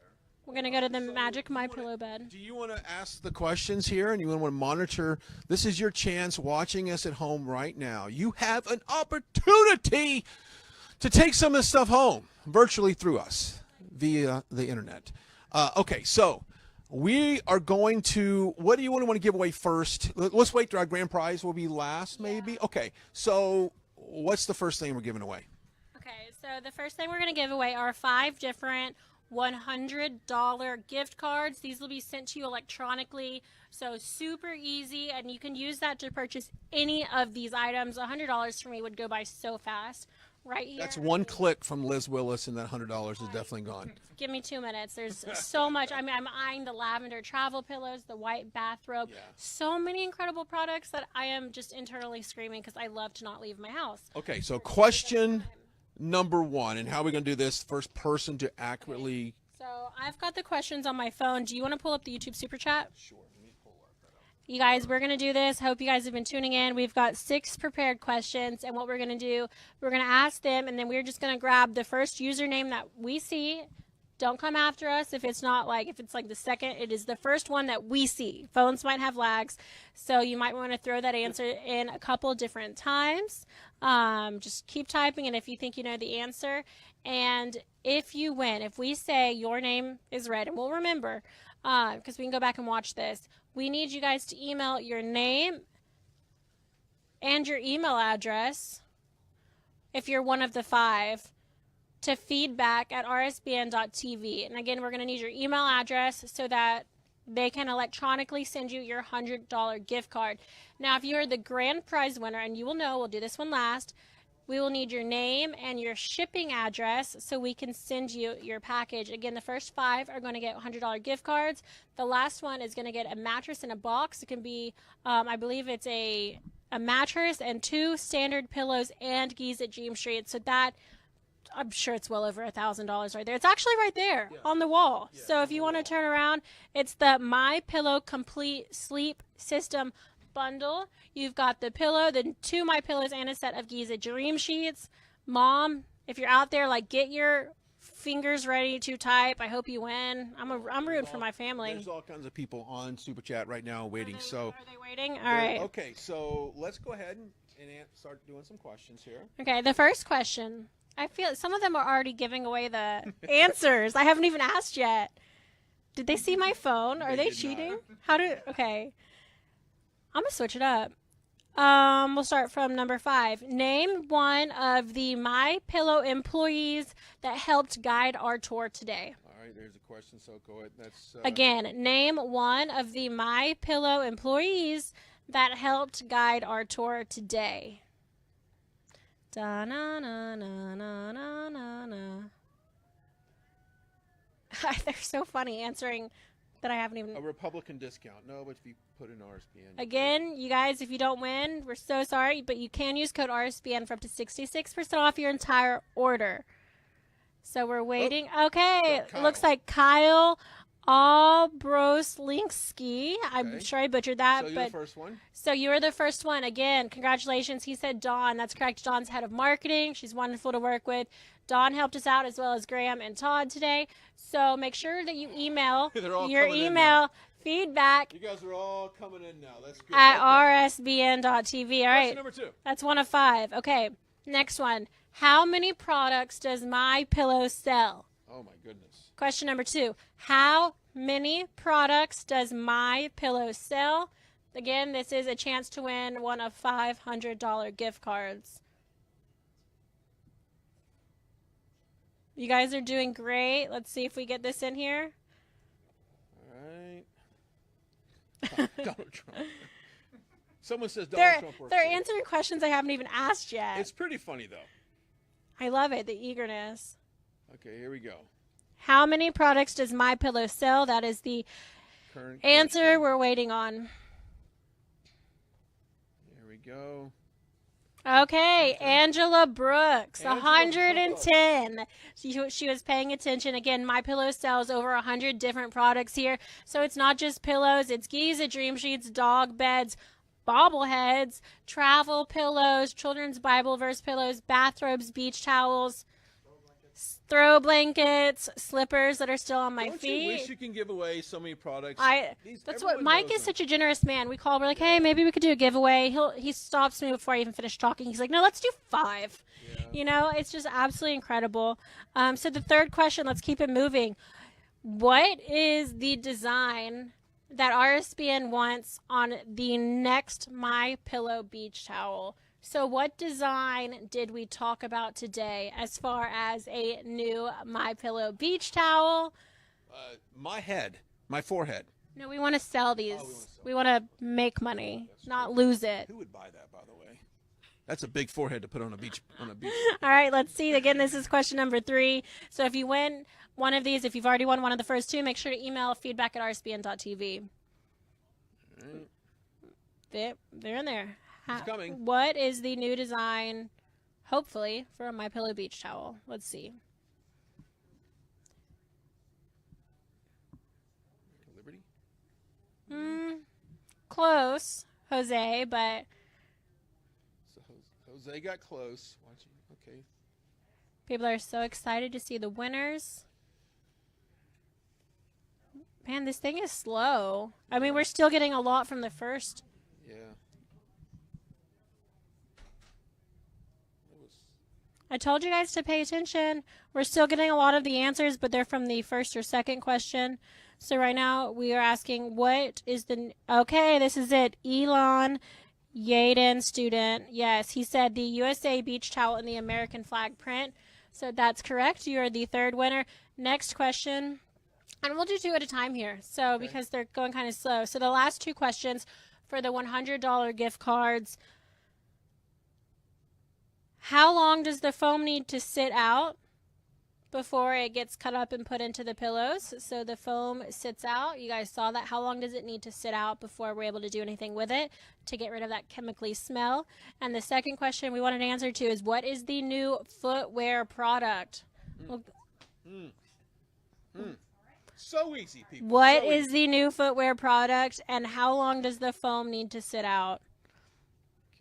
We're going to go to the Magic My Pillow bed. Do you want to ask the questions here and you want to monitor? This is your chance watching us at home right now. You have an opportunity to take some of this stuff home virtually through us via the internet. Okay, so we are going to, what do you want to give away first? Let's wait till our grand prize will be last, maybe. Okay, so what's the first thing we're giving away? Okay, so the first thing we're going to give away are 5 different $100 gift cards. These will be sent to you electronically, so super easy, and you can use that to purchase any of these items. $100 for me would go by so fast. Right here. That's one click from Liz Willis, and that $100 is definitely gone. Give me 2 minutes. There's so much. I mean, I'm eyeing the lavender travel pillows, the white bathrobe. Yeah. So many incredible products that I am just internally screaming because I love to not leave my house. Okay, so question number 1, and how are we going to do this? First person to accurately. Okay. So I've got the questions on my phone. Do you want to pull up the YouTube Super Chat? Sure. You guys, we're going to do this. Hope you guys have been tuning in. We've got 6 prepared questions, and what we're going to do, we're going to ask them, and then we're just going to grab the first username that we see. Don't come after us if it's the second. It is the first one that we see. Phones might have lags, so you might want to throw that answer in a couple different times. Just keep typing, and if you think you know the answer, And if you win, if we say your name is read, and we'll remember, because we can go back and watch this, we need you guys to email your name and your email address, if you're one of the 5, to feedback@rsbn.tv. And again, we're going to need your email address so that they can electronically send you your $100 gift card. Now, if you are the grand prize winner, and you will know, we'll do this one last, we will need your name and your shipping address so we can send you your package. Again, the first 5 are going to get $100 gift cards. The last one is going to get a mattress in a box. It can be, I believe it's a mattress and 2 standard pillows and Giza Dream Street. So that, I'm sure it's well over $1,000 right there. It's actually right there on the wall. So if you want to turn around, it's the My Pillow Complete Sleep System bundle. You've got the pillow, the 2 My Pillows, and a set of Giza Dream Sheets. Mom, if you're out there, like, get your fingers ready to type. I hope you win. I'm rooting for my family. There's all kinds of people on Super Chat right now waiting. Are they waiting? All right. Okay, so let's go ahead and start doing some questions here. Okay, the first question. I feel some of them are already giving away the answers. I haven't even asked yet. Did they see my phone? Are they cheating? Okay. I'm going to switch it up. We'll start from number 5. Name one of the My Pillow employees that helped guide our tour today. All right, there's a question, so go ahead. That's Again, name one of the My Pillow employees that helped guide our tour today. Da na na na na na na na. They're so funny answering that I haven't even. A Republican discount. No, but if you put in RSBN. Again, you guys, if you don't win, we're so sorry, but you can use code RSBN for up to 66% off your entire order. So we're waiting. Okay, it looks like Kyle Obroslinski. I'm sure I butchered that. So you're but the first one. So you were the first one. Again, congratulations. He said Dawn. That's correct. Dawn's head of marketing. She's wonderful to work with. Dawn helped us out as well as Graham and Todd today. So make sure that you email your email feedback. You guys are all coming in now. That's good. At rsbn.tv. All right. Question number 2. That's 1 of 5. Okay. Next one. How many products does My Pillow sell? Oh my goodness. Question number 2. How many products does My Pillow sell? Again, this is a chance to win one of $500 gift cards. You guys are doing great. Let's see if we get this in here. All right. Donald Trump. Someone says Donald Trump works. They're answering questions I haven't even asked yet. It's pretty funny, though. I love it, the eagerness. Okay, here we go. How many products does My Pillow sell? That is the answer we're waiting on. Here we go. Okay, Angela Brooks, 110. She was paying attention. Again, My Pillow sells over 100 different products here. So it's not just pillows. It's Giza Dream Sheets, dog beds, bobbleheads, travel pillows, children's Bible verse pillows, bathrobes, beach towels, throw blankets, slippers that are still on my feet. Don't you wish you can give away so many products? That's what Mike is such a generous man. We call, we're like, hey, maybe we could do a giveaway. He stops me before I even finish talking. He's like, no, let's do 5. Yeah. You know, it's just absolutely incredible. So the third question, let's keep it moving. What is the design that RSBN wants on the next My Pillow beach towel? So what design did we talk about today as far as a new My Pillow beach towel? My head, my forehead. No, we want to sell these. We want to make money, not lose it. Who would buy that, by the way? That's a big forehead to put on a beach. All right, let's see. Again, this is question number 3. So if you win one of these, if you've already won one of the first 2, make sure to email feedback@rsbn.tv. All right. They're in there. It's coming. What is the new design, hopefully, for a My Pillow beach towel? Let's see. Liberty? Close, Jose, but... So Jose got close. Okay. People are so excited to see the winners. Man, this thing is slow. I mean, we're still getting a lot from the first. Yeah. I told you guys to pay attention. We're still getting a lot of the answers, but they're from the first or second question. So right now we are asking, what is the... Okay, this is it. Elon Yaden, student. Yes, he said the USA beach towel in the American flag print. So that's correct. You are the third winner. Next question. And we'll do two at a time here, so because they're going kind of slow. So the last two questions for the $100 gift cards. How long does the foam need to sit out before it gets cut up and put into the pillows? So the foam sits out. You guys saw that. How long does it need to sit out before we're able to do anything with it to get rid of that chemically smell? And the second question we wanted an answer to is, what is the new footwear product? So easy, people. What is the new footwear product, and how long does the foam need to sit out?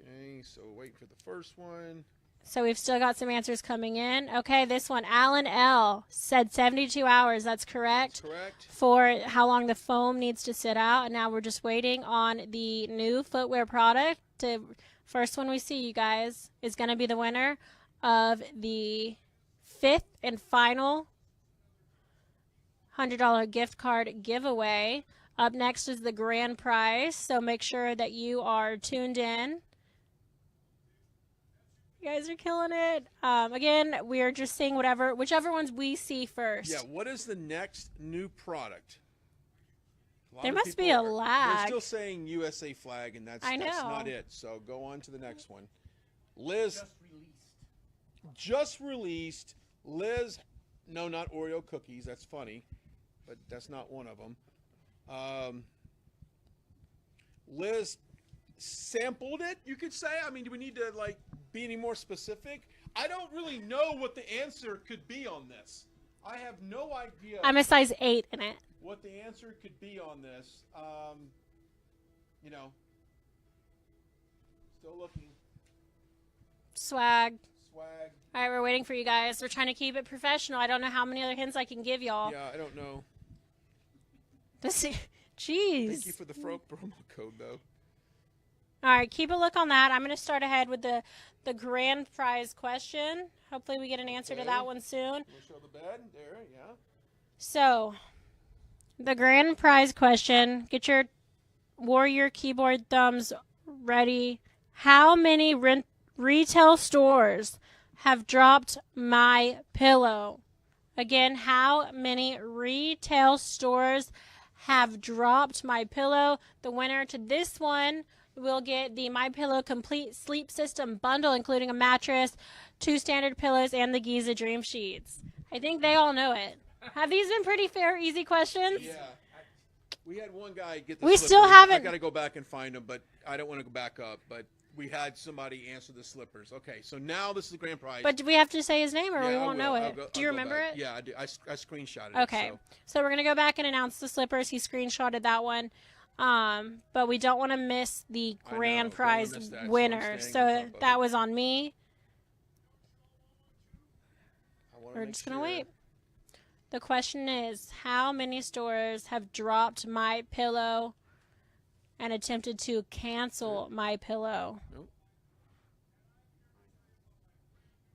Okay, so wait for the first one. So we've still got some answers coming in. Okay, this one, Alan L. said 72 hours. That's correct. That's correct. For how long the foam needs to sit out. And now we're just waiting on the new footwear product. First one we see, you guys, is going to be the winner of the fifth and final $100 gift card giveaway. Up next is the grand prize, so make sure that you are tuned in. You guys are killing it. Again, we are just seeing whichever ones we see first. Yeah, what is the next new product? There must be a lag. They're still saying USA flag, and that's not it. So go on to the next one. Liz. Just released. Liz, no, not Oreo cookies. That's funny, but that's not one of them. Liz sampled it, you could say. I mean, do we need to be any more specific? I don't really know what the answer could be on this. I have no idea. I'm a size 8 in it. What the answer could be on this. Still looking. Swag. All right, we're waiting for you guys. We're trying to keep it professional. I don't know how many other hints I can give y'all. Yeah, I don't know. Jeez. Thank you for the promo code, though. All right, keep a look on that. I'm going to start ahead with the grand prize question. Hopefully we get an answer to that one soon. We'll show the bed. There, yeah. So, the grand prize question. Get your warrior keyboard thumbs ready. How many retail stores have dropped my pillow? Again, how many retail stores have dropped my pillow? The winner to this one will get the My Pillow Complete Sleep System bundle, including a mattress, 2 standard pillows, and the Giza Dream Sheets. I think they all know it. Have these been pretty fair, easy questions? Yeah. We had one guy get the We slippers. still haven't. I got to go back and find them, but I don't want to go back up. But we had somebody answer the slippers. Okay, so now this is the grand prize. But do we have to say his name, or we won't know it? Do you I'll remember it? Yeah, I do. I screenshotted it. Okay. So we're going to go back and announce the slippers. He screenshotted that one. But we don't want to miss the grand prize winner. So that was on me. We're just going to wait. The question is, how many stores have dropped my pillow and attempted to cancel my pillow? Nope.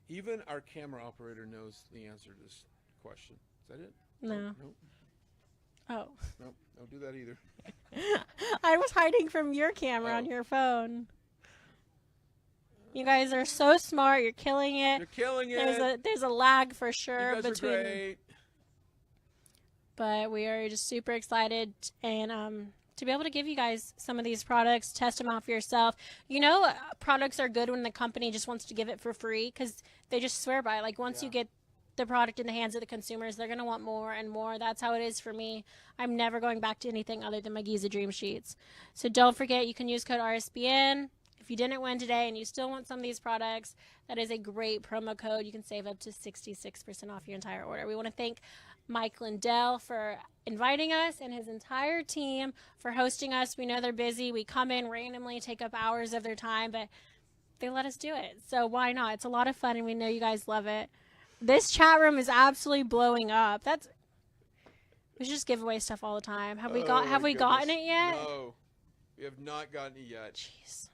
Even our camera operator knows the answer to this question. Is that it? No. Nope. Oh. Nope. Don't do that either. I was hiding from your camera on your phone. You guys are so smart. You're killing it. You're killing it. There's a lag for sure you guys between. Are great. But we are just super excited and to be able to give you guys some of these products, test them out for yourself. You know, products are good when the company just wants to give it for free because they just swear by it. Like once you get the product in the hands of the consumers, they're going to want more and more. That's how it is for me. I'm never going back to anything other than my Giza Dream Sheets. So don't forget, you can use code RSBN. If you didn't win today and you still want some of these products, that is a great promo code. You can save up to 66% off your entire order. We want to thank Mike Lindell for inviting us and his entire team for hosting us. We know they're busy. We come in randomly, take up hours of their time, but they let us do it. So why not? It's a lot of fun, and we know you guys love it. This chat room is absolutely blowing up. We should just give away stuff all the time. Have we gotten it yet? No, we have not gotten it yet. Jeez.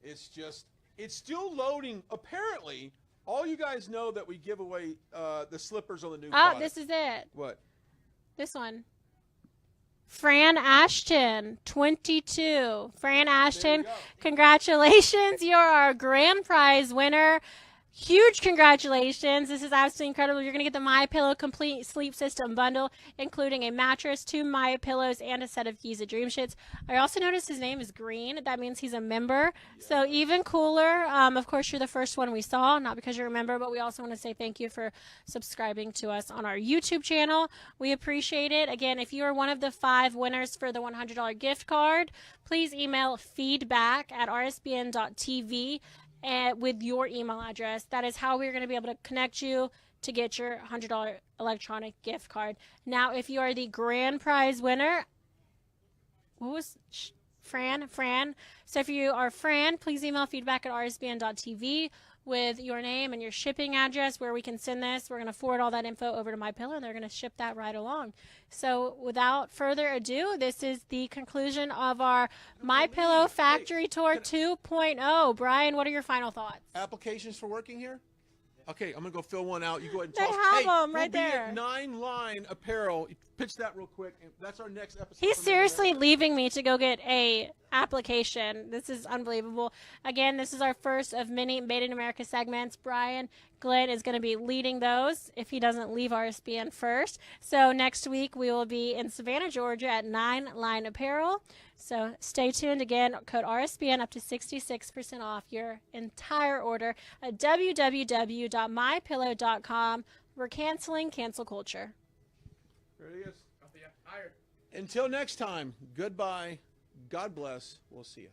It's still loading. Apparently, All you guys know that we give away the slippers on the new Oh, product. this is it. What? This one. Fran Ashton, 22. Fran Ashton, congratulations. You're our grand prize winner. Huge congratulations. This is absolutely incredible. You're going to get the MyPillow Complete Sleep System Bundle, including a mattress, 2 MyPillows, and a set of Giza Dream Sheets. I also noticed his name is green. That means he's a member. So even cooler. Of course, you're the first one we saw, not because you're a member, but we also want to say thank you for subscribing to us on our YouTube channel. We appreciate it. Again, if you are one of the 5 winners for the $100 gift card, please email feedback@rsbn.tv with your email address. That is how we're going to be able to connect you to get your $100 electronic gift card. Now, if you are the grand prize winner, what was Fran? So if you are Fran, please email feedback@rsbn.tv with your name and your shipping address where we can send this. We're going to forward all that info over to MyPillow, and they're going to ship that right along. So without further ado, this is the conclusion of our MyPillow Factory Tour 2.0. Brian, what are your final thoughts? Applications for working here? Okay, I'm going to go fill one out. You go ahead and They toss. have them right we'll there. Be at 9 Line Apparel. Pitch that real quick. And that's our next episode. He's seriously leaving me to go get a application. This is unbelievable. Again, this is our first of many Made in America segments. Brian Glenn is going to be leading those if he doesn't leave RSBN first. So next week we will be in Savannah, Georgia at 9 Line Apparel. So stay tuned. Again, code RSBN up to 66% off your entire order at www.mypillow.com. We're canceling cancel culture. There it is. Until next time, goodbye. God bless. We'll see you.